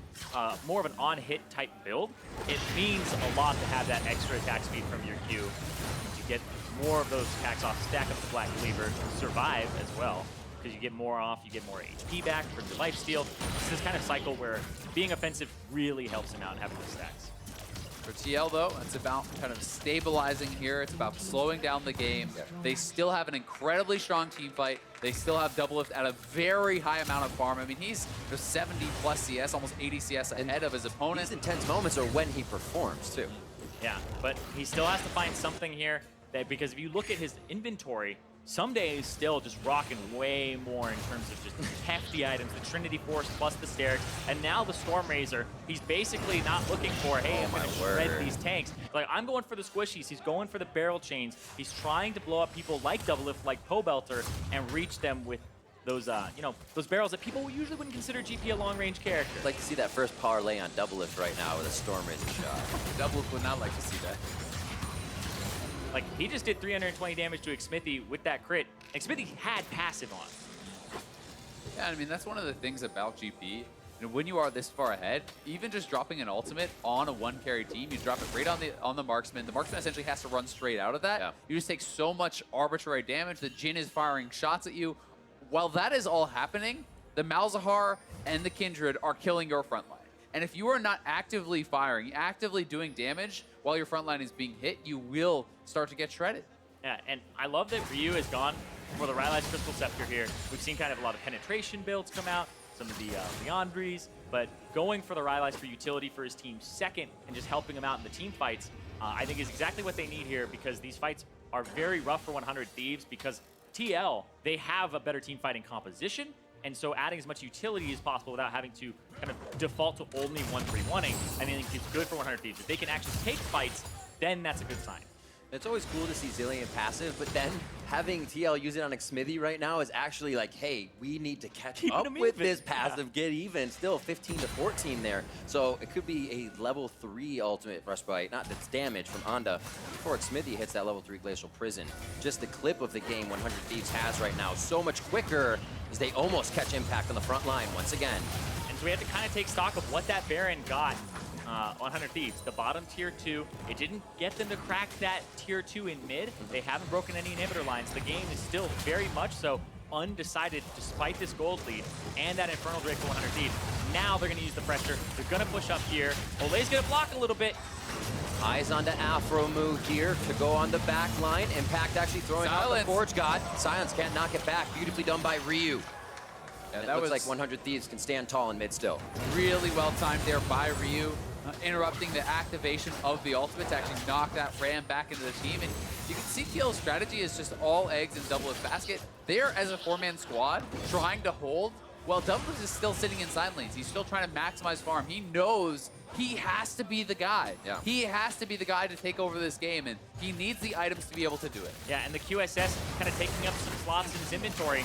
more of an on-hit type build, it means a lot to have that extra attack speed from your Q to get more of those attacks off, stack up the Black Cleaver, survive as well, because you get more off, you get more HP back from your lifesteal. It's this kind of cycle where being offensive really helps him out and having the stacks. For TL, though, it's about kind of stabilizing here. It's about slowing down the game. They still have an incredibly strong team fight. They still have DoubleLift at a very high amount of farm. I mean, he's 70 plus CS, almost 80 CS ahead of his opponent. These intense moments are when he performs, too. Yeah, but he still has to find something here, that because if you look at his inventory, Ssumday is still just rocking way more in terms of just hefty items, the Trinity Force plus the Stairs, and now the Storm Razor. He's basically not looking for, hey, I'm going to shred these tanks. Like, I'm going for the squishies. He's going for the barrel chains. He's trying to blow up people like DoubleLift, like Pobelter, and reach them with those, you know, those barrels that people usually wouldn't consider GP a long-range character. I'd like to see that first parlay on DoubleLift right now with a Storm Razor shot. DoubleLift would not like to see that. Like, he just did 320 damage to Xmithie with that crit. Xmithie had passive on. Yeah, I mean, that's one of the things about GP. You know, when you are this far ahead, even just dropping an ultimate on a one-carry team, you drop it right on the marksman. The marksman essentially has to run straight out of that. Yeah. You just take so much arbitrary damage that Jhin is firing shots at you. While that is all happening, the Malzahar and the Kindred are killing your front line. And if you are not actively firing, actively doing damage while your front line is being hit, you will start to get shredded. Yeah, and I love that Ryu has gone for the Rylai's Crystal Scepter here. We've seen kind of a lot of penetration builds come out, some of the Leandries, but going for the Rylai's for utility for his team second and just helping him out in the team fights, I think is exactly what they need here, because these fights are very rough for 100 Thieves, because TL, they have a better team fighting composition, and so adding as much utility as possible without having to kind of default to only 1-3-1-ing, I think is good for 100 Thieves. If they can actually take fights, then that's a good sign. It's always cool to see Zilean passive, but then having TL use it on Xmithie right now is actually like, hey, we need to catch up with this passive, get even. Still 15 to 14 there. So it could be a level 3 ultimate Frostbite, not that's damage from Onda, before Xmithie hits that level 3 Glacial Prison. Just the clip of the game 100 Thieves has right now, so much quicker as they almost catch impact on the front line once again. And so we have to kind of take stock of what that Baron got. 100 Thieves, the bottom tier 2. It didn't get them to crack that tier 2 in mid. They haven't broken any inhibitor lines. The game is still very much so undecided despite this gold lead and that Infernal Drake for 100 Thieves. Now they're going to use the pressure. They're going to push up here. Olleh's going to block a little bit. Eyes onto Aphromoo here to go on the back line. Impact actually throwing out the Forge God. Silence can't knock it back. Beautifully done by Ryu. Yeah, that looks like 100 Thieves can stand tall in mid still. Really well timed there by Ryu. Interrupting the activation of the ultimate to actually knock that Ram back into the team. And you can see TL's strategy is just all eggs in DoubleLift basket. They're, as a 4-man squad, trying to hold, while DoubleLift is still sitting in side lanes. He's still trying to maximize farm. He knows he has to be the guy. Yeah. He has to be the guy to take over this game, and he needs the items to be able to do it. Yeah, and the QSS kind of taking up some slots in his inventory.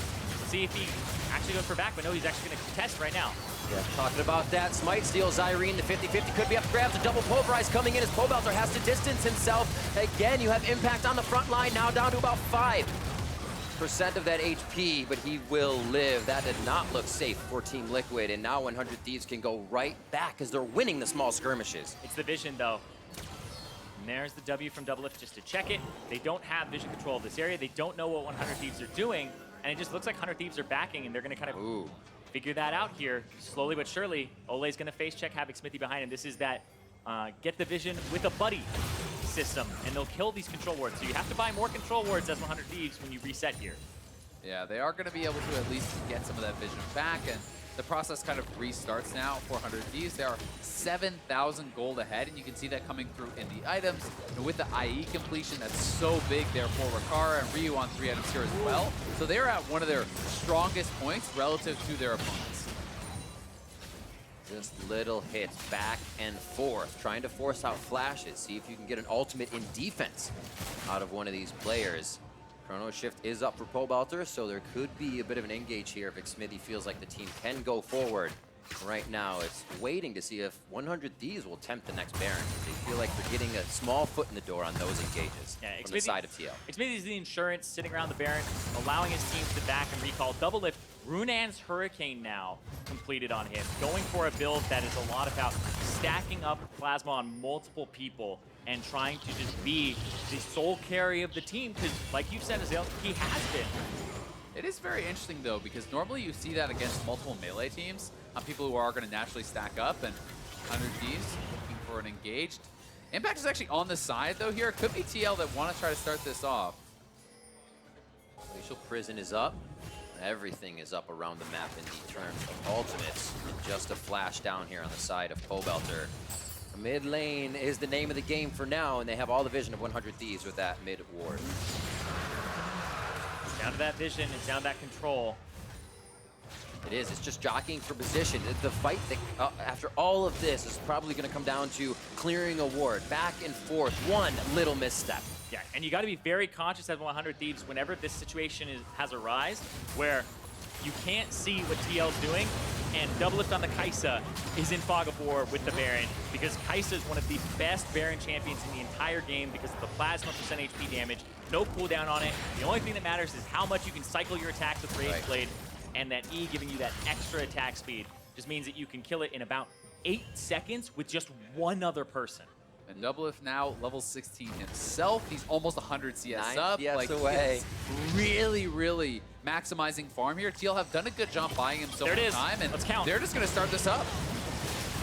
See if he actually goes for back, but no, he's actually going to contest right now. Yeah, talking about that, Smite steals Zirene to 50-50, could be up for grabs. A double pulverize coming in as Pobelter has to distance himself. Again, you have impact on the front line, now down to about 5% of that HP, but he will live. That did not look safe for Team Liquid, and now 100 Thieves can go right back as they're winning the small skirmishes. It's the vision, though. And there's the W from DoubleLift just to check it. They don't have vision control of this area. They don't know what 100 Thieves are doing, and it just looks like 100 Thieves are backing, and they're going to kind of figure that out here slowly but surely. Olleh's going to face check, have Xmithie behind him. This is that get the vision with a buddy system, and they'll kill these control wards. So you have to buy more control wards as 100 Thieves when you reset here. Yeah, they are going to be able to at least get some of that vision back, and the process kind of restarts now for 100 Thieves. They are 7,000 gold ahead, and you can see that coming through in the items. And with the IE completion, that's so big there for Rikara and Ryu on 3 items here as well. So they're at one of their strongest points relative to their opponents. Just little hits back and forth, trying to force out flashes, see if you can get an ultimate in defense out of one of these players. Chrono Shift is up for Pobelter, so there could be a bit of an engage here if Xmithie feels like the team can go forward. Right now, it's waiting to see if 100 Thieves will tempt the next Baron. They feel like they're getting a small foot in the door on those engages from the side of TL. Xmithie is the insurance sitting around the Baron, allowing his team to back and recall. DoubleLift, Runan's Hurricane now completed on him, going for a build that is a lot about stacking up Plasma on multiple people and trying to just be the sole carry of the team, because like you've said, Azael, he has been. It is very interesting, though, because normally you see that against multiple melee teams, people who are going to naturally stack up, and 100 Thieves looking for an engaged. Impact is actually on the side, though, here. It could be TL that want to try to start this off. Glacial Prison is up. Everything is up around the map in the terms of ultimates. Just a flash down here on the side of Pobelter. Mid lane is the name of the game for now, and they have all the vision of 100 Thieves with that mid ward. Down to that vision, it's down to that control. It is. It's just jockeying for position. The fight that, after all of this is probably going to come down to clearing a ward, back and forth, one little misstep. Yeah, and you got to be very conscious as 100 Thieves whenever this situation has arisen, where you can't see what TL's doing, and DoubleLift on the Kaisa is in fog of war with the Baron, because Kaisa is one of the best Baron champions in the entire game because of the plasma % HP damage, no cooldown on it. The only thing that matters is how much you can cycle your attacks with Rage Blade, and that E giving you that extra attack speed just means that you can kill it in about 8 seconds with just one other person. And DoubleLift now level 16 himself. He's almost 100 CS up. CS like, away. Really, really maximizing farm here. TL have done a good job buying him so much time, and let's count. They're just going to start this up.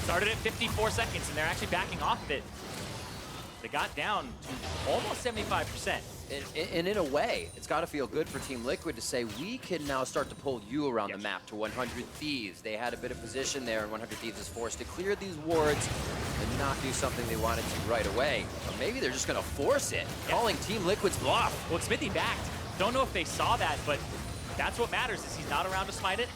Started at 54 seconds, and they're actually backing off of it. They got down to almost 75%. And in a way, it's got to feel good for Team Liquid to say, we can now start to pull you around the map to 100 Thieves. They had a bit of position there, and 100 Thieves is forced to clear these wards and not do something they wanted to right away. Or maybe they're just going to force it, calling Team Liquid's bluff. Well, Xmithie backed. Don't know if they saw that, but that's what matters, is he's not around to smite it.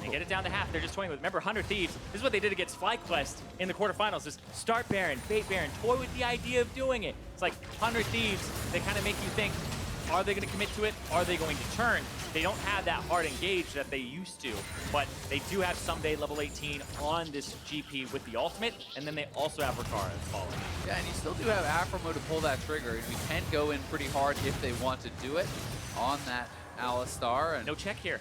They get it down to half. They're just toying with. Remember, 100 Thieves, this is what they did against FlyQuest in the quarterfinals, is start Baron, bait Baron, toy with the idea of doing it. It's like 100 Thieves, they kind of make you think, are they going to commit to it? Are they going to turn? They don't have that hard engage that they used to, but they do have Ssumday level 18 on this GP with the ultimate, and then they also have Rikara following. Yeah, and you still do have Aphromoo to pull that trigger, and we can go in pretty hard if they want to do it on that Alistar. And no check here.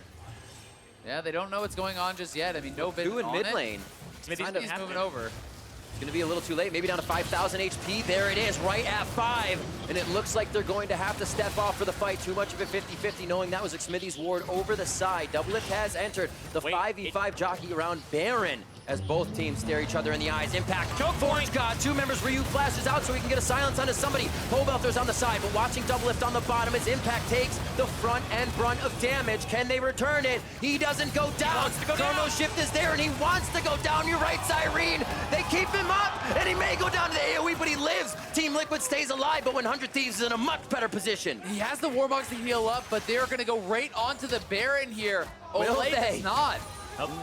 yeah, they don't know what's going on just yet. I mean, no vision Two in on mid it. lane. Xmithie's moving over. It's going to be a little too late, maybe down to 5,000 HP. There it is, right at 5. And it looks like they're going to have to step off for the fight. Too much of a 50-50, knowing that was Xmithie's ward over the side. DoubleLift has entered the 5v5 jockey around Baron as both teams stare each other in the eyes. Impact, choke point. God, 2 members. Ryu flashes out so he can get a silence onto somebody. Pobelter's on the side, but watching DoubleLift on the bottom as Impact takes the front and brunt of damage. Can they return it? He doesn't go down. Chrono Shift is there, and he wants to go down. You're right, Zirene. They keep him up, and he may go down to the AoE, but he lives. Team Liquid stays alive, but 100 Thieves is in a much better position. He has the Warbucks to heal up, but they're going to go right onto the Baron here. Olleh does not.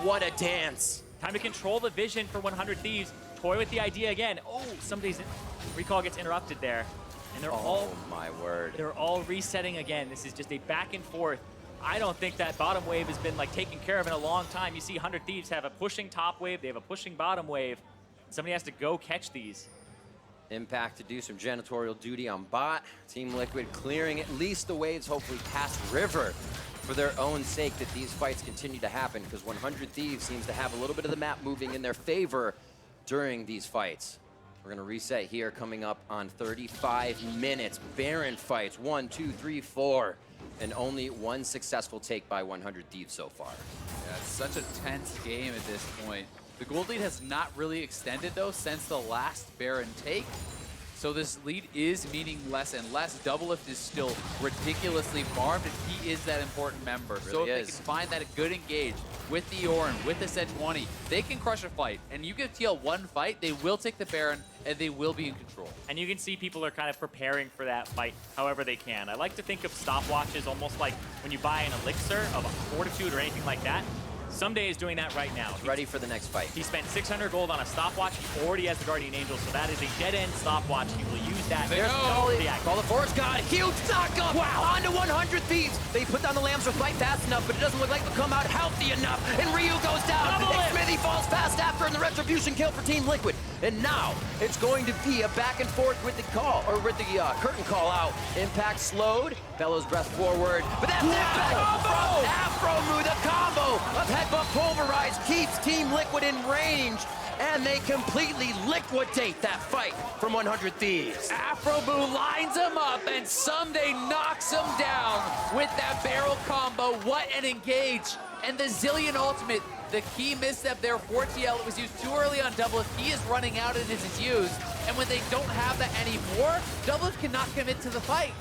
What a dance. Time to control the vision for 100 Thieves. Toy with the idea again. Oh, somebody's recall gets interrupted there. And they're all, my word. They're all resetting again. This is just a back and forth. I don't think that bottom wave has been like taken care of in a long time. You see 100 Thieves have a pushing top wave, they have a pushing bottom wave. Somebody has to go catch these. Impact to do some janitorial duty on bot. Team Liquid clearing at least the waves, hopefully past river, for their own sake, that these fights continue to happen, because 100 Thieves seems to have a little bit of the map moving in their favor during these fights. We're going to reset here coming up on 35 minutes. Baron fights 1, 2, 3, 4, and only one successful take by 100 Thieves so far. Yeah, it's such a tense game at this point. The gold lead has not really extended, though, since the last Baron take. So this lead is meaning less and less. DoubleLift is still ridiculously farmed, and he is that important member. So if they can find that good engage with the Ornn, with the Sejuani, they can crush a fight. And you give TL one fight, they will take the Baron, and they will be in control. And you can see people are kind of preparing for that fight however they can. I like to think of stopwatches almost like when you buy an elixir of fortitude or anything like that. Ssumday is doing that right now. Ready for the next fight. He spent 600 gold on a stopwatch. He already has the Guardian Angel, so that is a dead-end stopwatch. He will use that. There's call the Force God. Huge knock-up. Wow. On to 100 Thieves. They put down the Lambs with fight fast enough, but it doesn't look like they'll come out healthy enough. And Ryu goes down. Xmithie falls fast after, and the retribution kill for Team Liquid. And now it's going to be a back and forth with the call, or with the curtain call out. Impact slowed. Bellows breath forward. But that's Impact from Aphromoo. The combo of Headbutt Pulverize keeps Team Liquid in range. And they completely liquidate that fight from 100 Thieves. Aphromoo lines him up, and Ssumday knocks him down with that barrel combo. What an engage. And the Zilean ultimate, the key misstep there for TL. It was used too early on DoubleLift. He is running out and it is used. And when they don't have that anymore, DoubleLift cannot commit to the fight.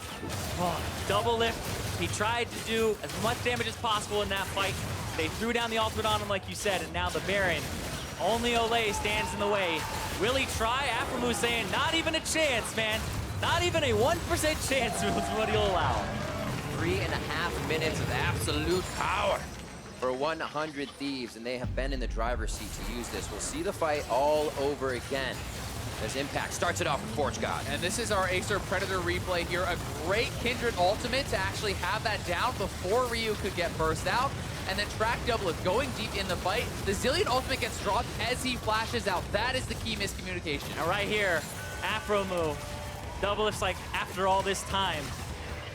Oh, DoubleLift, he tried to do as much damage as possible in that fight. They threw down the ultimate on him, like you said, and now the Baron. Only Olleh stands in the way. Will he try? Aphromoo saying, not even a chance, man. Not even a 1% chance is what he'll allow. 3.5 minutes of absolute power for 100 Thieves, and they have been in the driver's seat to use this. We'll see the fight all over again as Impact starts it off with Forge God. And this is our Acer Predator replay here. A great Kindred ultimate to actually have that down before Ryu could get burst out. And then track DoubleLift going deep in the fight. The Zilean ultimate gets dropped as he flashes out. That is the key miscommunication. Now right here, Aphromoo. DoubleLift's like, after all this time,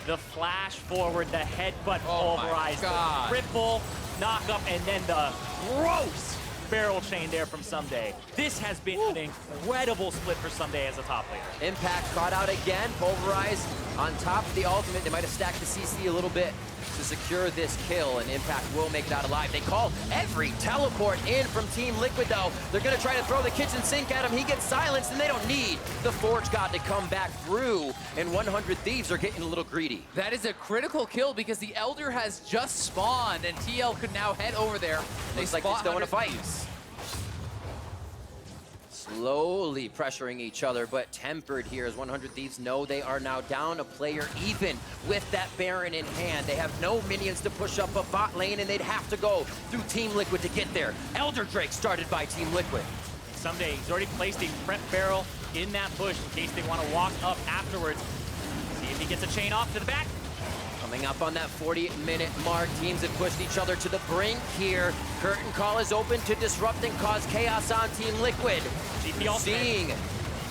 the flash forward, the headbutt pulverize, the triple knock up, and then the gross barrel chain there from Ssumday. This has been an incredible split for Ssumday as a top laner. Impact caught out again, pulverized on top of the ultimate. They might have stacked the CC a little bit to secure this kill, and Impact will make it out alive. They call every teleport in from Team Liquid, though. They're going to try to throw the kitchen sink at him. He gets silenced, and they don't need the Forge God to come back through, and 100 Thieves are getting a little greedy. That is a critical kill because the Elder has just spawned, and TL could now head over there. Looks like they still want to fight. Slowly pressuring each other, but tempered here as 100 Thieves know they are now down a player even with that Baron in hand. They have no minions to push up a bot lane, and they'd have to go through Team Liquid to get there. Elder Drake started by Team Liquid. Ssumday, he's already placed a prep barrel in that bush in case they want to walk up afterwards. See if he gets a chain off to the back. Coming up on that 40-minute mark, teams have pushed each other to the brink here. Curtain call is open to disrupt and cause chaos on Team Liquid. Seeing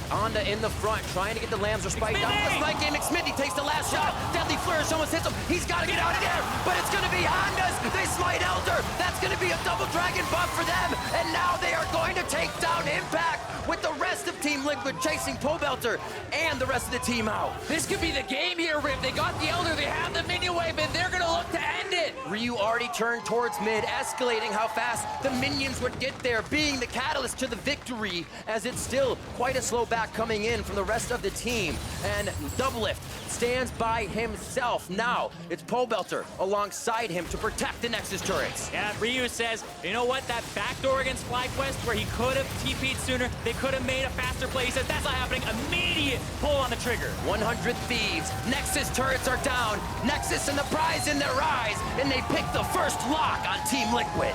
Onda in the front, trying to get the Lambs respite down the spike game. Xmithie takes the last shot. Deadly Flourish almost hits him. He's got to get out of there, but it's going to be Ondas. They smite Elder. That's going to be a double dragon buff for them, and now they are going to take down Impact with the rest of Team Liquid chasing Pobelter and the rest of the team out. This could be the game here, Rip. They got the Elder, they have the minion wave, and they're going to look to end it. Ryu already turned towards mid, escalating how fast the minions would get there, being the catalyst to the victory, as it's still quite a slow back coming in from the rest of the team. And DoubleLift stands by himself. Now it's Pobelter alongside him to protect the Nexus turrets. Yeah, Ryu says, you know what, that backdoor against FlyQuest where he could have TP'd sooner, they could have made a faster play. He says that's not happening. Immediate pull on the trigger. 100 Thieves, Nexus turrets are down, Nexus and the prize in their eyes, and they pick the first lock on Team Liquid.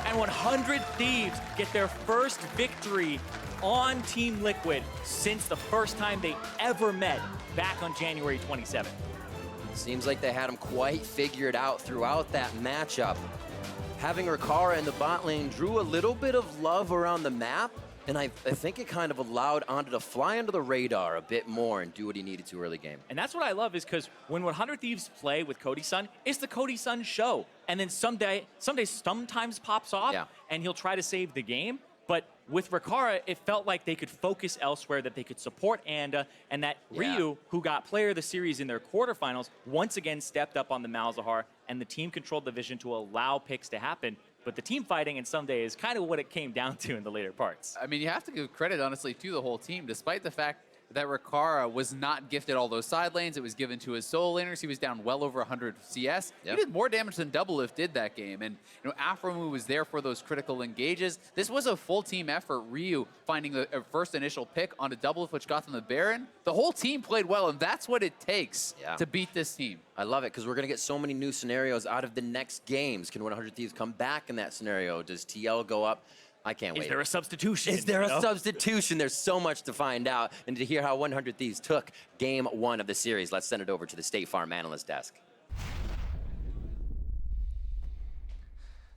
And 100 Thieves get their first victory on Team Liquid since the first time they ever met back on January 27th. Seems like they had him quite figured out throughout that matchup. Having Rikara in the bot lane drew a little bit of love around the map, and I think it kind of allowed Onda to fly under the radar a bit more and do what he needed to early game. And that's what I love, is because when 100 Thieves play with Cody Sun, it's the Cody Sun show. And then Ssumday sometimes pops off, and he'll try to save the game. But with Rikara, it felt like they could focus elsewhere, that they could support Anda, and that Ryu, who got Player of the Series in their quarterfinals, once again stepped up on the Malzahar, and the team controlled the vision to allow picks to happen. But the team fighting in Ssumday is kind of what it came down to in the later parts. I mean, you have to give credit, honestly, to the whole team, despite the fact that Rikara was not gifted all those side lanes. It was given to his solo laners. He was down well over 100 CS. Yep. He did more damage than DoubleLift did that game. And Aphromoo was there for those critical engages. This was a full team effort. Ryu finding the first initial pick onto DoubleLift, which got them the Baron. The whole team played well, and that's what it takes to beat this team. I love it, because we're going to get so many new scenarios out of the next games. Can 100 Thieves come back in that scenario? Does TL go up? I can't wait. Is there a substitution? Is there a substitution? There's so much to find out and to hear how 100 Thieves took game 1 of the series. Let's send it over to the State Farm analyst desk.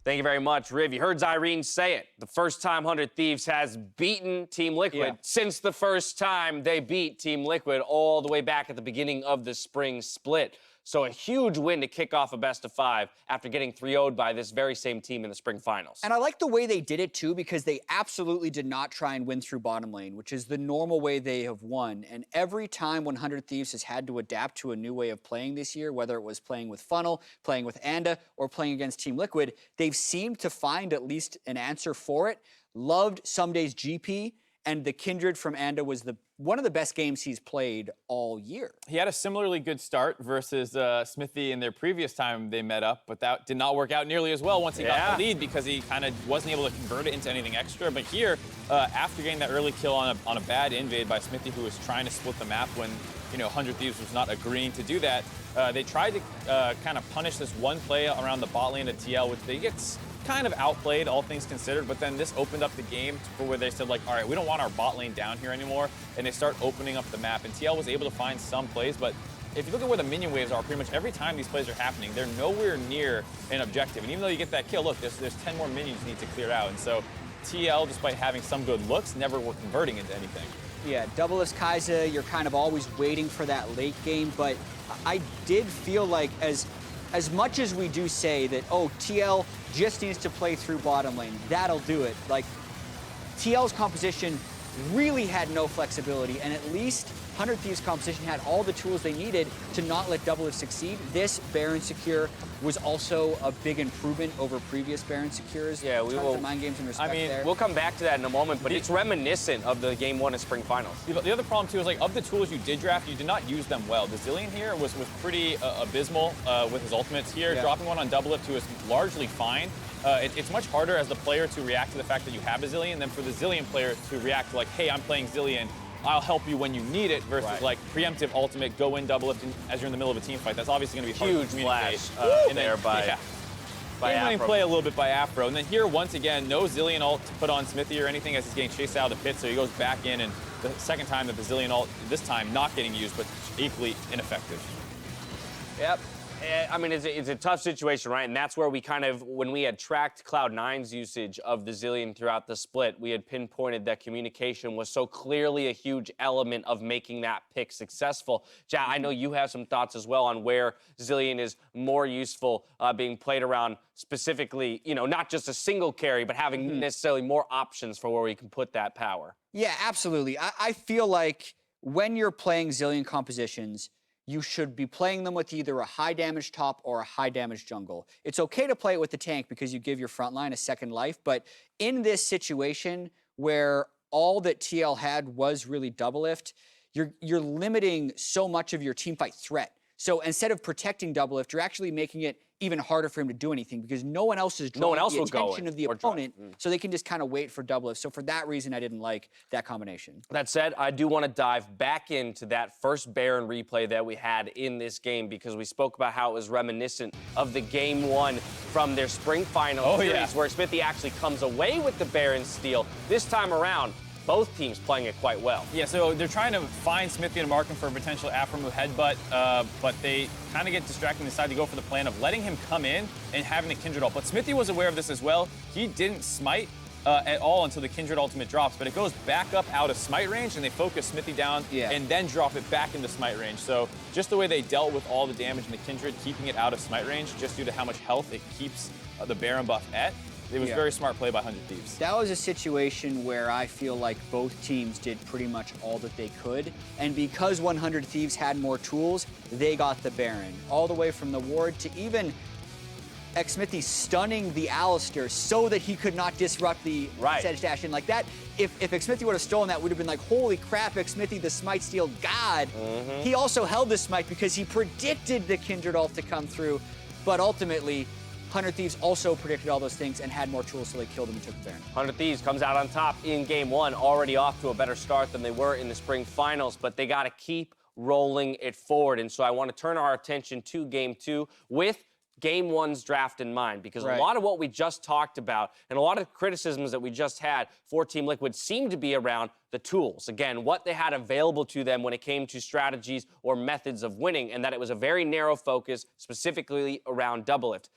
Thank you very much, Riv. You heard Zirene say it. The first time 100 Thieves has beaten Team Liquid since the first time they beat Team Liquid all the way back at the beginning of the spring split. So a huge win to kick off a best-of-5 after getting 3-0'd by this very same team in the spring finals. And I like the way they did it, too, because they absolutely did not try and win through bottom lane, which is the normal way they have won. And every time 100 Thieves has had to adapt to a new way of playing this year, whether it was playing with Funnel, playing with Anda, or playing against Team Liquid, they've seemed to find at least an answer for it. Loved Ssumday's GP, and the Kindred from Anda was one of the best games he's played all year. He had a similarly good start versus Xmithie in their previous time they met up, but that did not work out nearly as well once he got the lead, because he kind of wasn't able to convert it into anything extra. But here, after getting that early kill on a bad invade by Xmithie, who was trying to split the map when 100 Thieves was not agreeing to do that, they tried to kind of punish this one play around the bot lane at TL, which they get kind of outplayed, all things considered, but then this opened up the game for where they said, like, all right, we don't want our bot lane down here anymore, and they start opening up the map, and TL was able to find some plays, but if you look at where the minion waves are, pretty much every time these plays are happening, they're nowhere near an objective, and even though you get that kill, look, there's 10 more minions you need to clear out, and so TL, despite having some good looks, never were converting into anything. Yeah, DoubleLift Kaisa, you're kind of always waiting for that late game, but I did feel like as much as we do say that, oh, TL just needs to play through bottom lane, that'll do it. Like, TL's composition really had no flexibility, and at least 100 Thieves' composition had all the tools they needed to not let DoubleLift succeed. This Baron Secure was also a big improvement over previous Baron Secures. Yeah, we will. Mind games and respect there. We'll come back to that in a moment, but it's reminiscent of the game 1 of spring finals. The other problem, too, is, like, of the tools you did draft, you did not use them well. The Zilean here was pretty abysmal with his ultimates here. Dropping one on DoubleLift, who is largely fine. It's much harder as the player to react to the fact that you have a Zilean than for the Zilean player to react to, like, hey, I'm playing Zilean, I'll help you when you need it, versus like preemptive ultimate, go in DoubleLift as you're in the middle of a team fight. That's obviously going to be hard huge to communicate. Flash in there by game-winning play a little bit by Aphro. And then here, once again, no Zilean ult to put on Xmithie or anything as he's getting chased out of the pit, so he goes back in, and the second time that the Zilean ult, this time not getting used, but equally ineffective. Yep. I mean, it's a tough situation, right? And that's where we kind of, when we had tracked Cloud9's usage of the Zilean throughout the split, we had pinpointed that communication was so clearly a huge element of making that pick successful. Ja, I know you have some thoughts as well on where Zilean is more useful being played around specifically, not just a single carry, but having necessarily more options for where we can put that power. Yeah, absolutely. I feel like when you're playing Zilean compositions, you should be playing them with either a high damage top or a high damage jungle. It's okay to play it with the tank because you give your front line a second life, but in this situation where all that TL had was really DoubleLift, you're limiting so much of your teamfight threat. So instead of protecting DoubleLift, you're actually making it even harder for him to do anything because no one else is drawing the attention of the opponent, so they can just kind of wait for DoubleLift. So for that reason, I didn't like that combination. That said, I do want to dive back into that first Baron replay that we had in this game because we spoke about how it was reminiscent of the game 1 from their spring final series where Xmithie actually comes away with the Baron steal. This time around, both teams playing it quite well. Yeah, so they're trying to find Xmithie and mark him for a potential Aphromoo headbutt, but they kind of get distracted and decide to go for the plan of letting him come in and having the Kindred ult. But Xmithie was aware of this as well. He didn't smite at all until the Kindred ultimate drops, but it goes back up out of smite range, and they focus Xmithie down and then drop it back into smite range. So just the way they dealt with all the damage in the Kindred, keeping it out of smite range, just due to how much health it keeps the Baron buff at, it was a very smart play by 100 Thieves. That was a situation where I feel like both teams did pretty much all that they could. And because 100 Thieves had more tools, they got the Baron. All the way from the ward to even Xmithie stunning the Alistar so that he could not disrupt the Sedge dash in like that. If Xmithie would have stolen that, would have been like, holy crap, Xmithie, the smite steal god. He also held the smite because he predicted the Kindred ult to come through, but ultimately, 100 Thieves also predicted all those things and had more tools, so they killed him and took the Baron. 100 Thieves comes out on top in game 1, already off to a better start than they were in the spring finals, but they got to keep rolling it forward. And so I want to turn our attention to game 2 with game 1's draft in mind, because a lot of what we just talked about and a lot of the criticisms that we just had for Team Liquid seemed to be around the tools. Again, what they had available to them when it came to strategies or methods of winning, and that it was a very narrow focus, specifically around DoubleLift.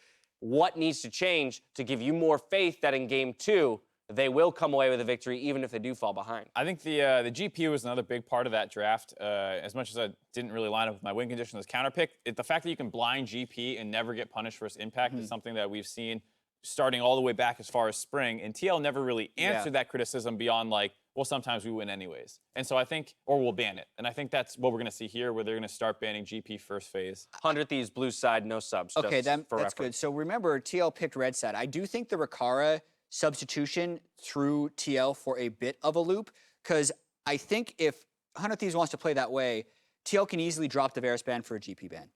What needs to change to give you more faith that in game 2, they will come away with a victory, even if they do fall behind? I think the GPU was another big part of that draft. As much as I didn't really line up with my win condition as counterpick, the fact that you can blind GP and never get punished for its impact is something that we've seen starting all the way back as far as spring. And TL never really answered that criticism beyond like, well, sometimes we win anyways. And so I think, or we'll ban it. And I think that's what we're going to see here, where they're going to start banning GP first phase. 100 Thieves, blue side, no subs. Okay, that's reference. Good. So remember, TL picked red side. I do think the Rikara substitution threw TL for a bit of a loop, because I think if 100 Thieves wants to play that way, TL can easily drop the Varus ban for a GP ban.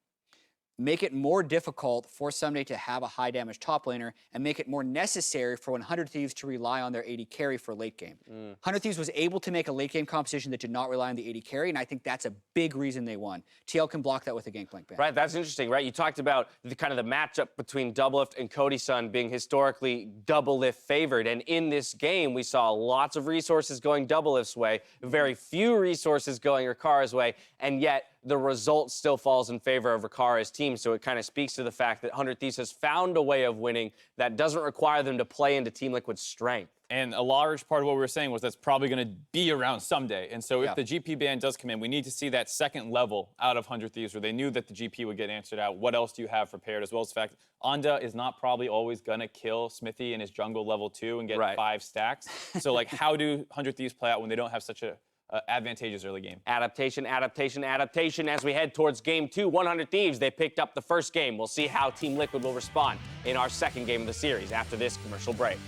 Make it more difficult for Ssumday to have a high damage top laner, and make it more necessary for 100 Thieves to rely on their AD carry for late game. 100 Thieves was able to make a late game composition that did not rely on the AD carry, and I think that's a big reason they won. TL can block that with a Gangplank ban. Right, that's interesting, right? You talked about the kind of the matchup between DoubleLift and Cody Sun being historically DoubleLift favored, and in this game, we saw lots of resources going DoubleLift's way, very few resources going Rikara's way, and yet the result still falls in favor of Rikara's team. So it kind of speaks to the fact that 100 Thieves has found a way of winning that doesn't require them to play into Team Liquid's strength. And a large part of what we were saying was that's probably going to be around Ssumday. And so if the GP ban does come in, we need to see that second level out of 100 Thieves, where they knew that the GP would get answered out. What else do you have prepared? As well as the fact Onda is not probably always going to kill Xmithie in his jungle level 2 and get 5 stacks. So like, how do 100 Thieves play out when they don't have such a advantageous early game? Adaptation, adaptation, adaptation. As we head towards game 2, 100 Thieves, they picked up the first game. We'll see how Team Liquid will respond in our second game of the series after this commercial break.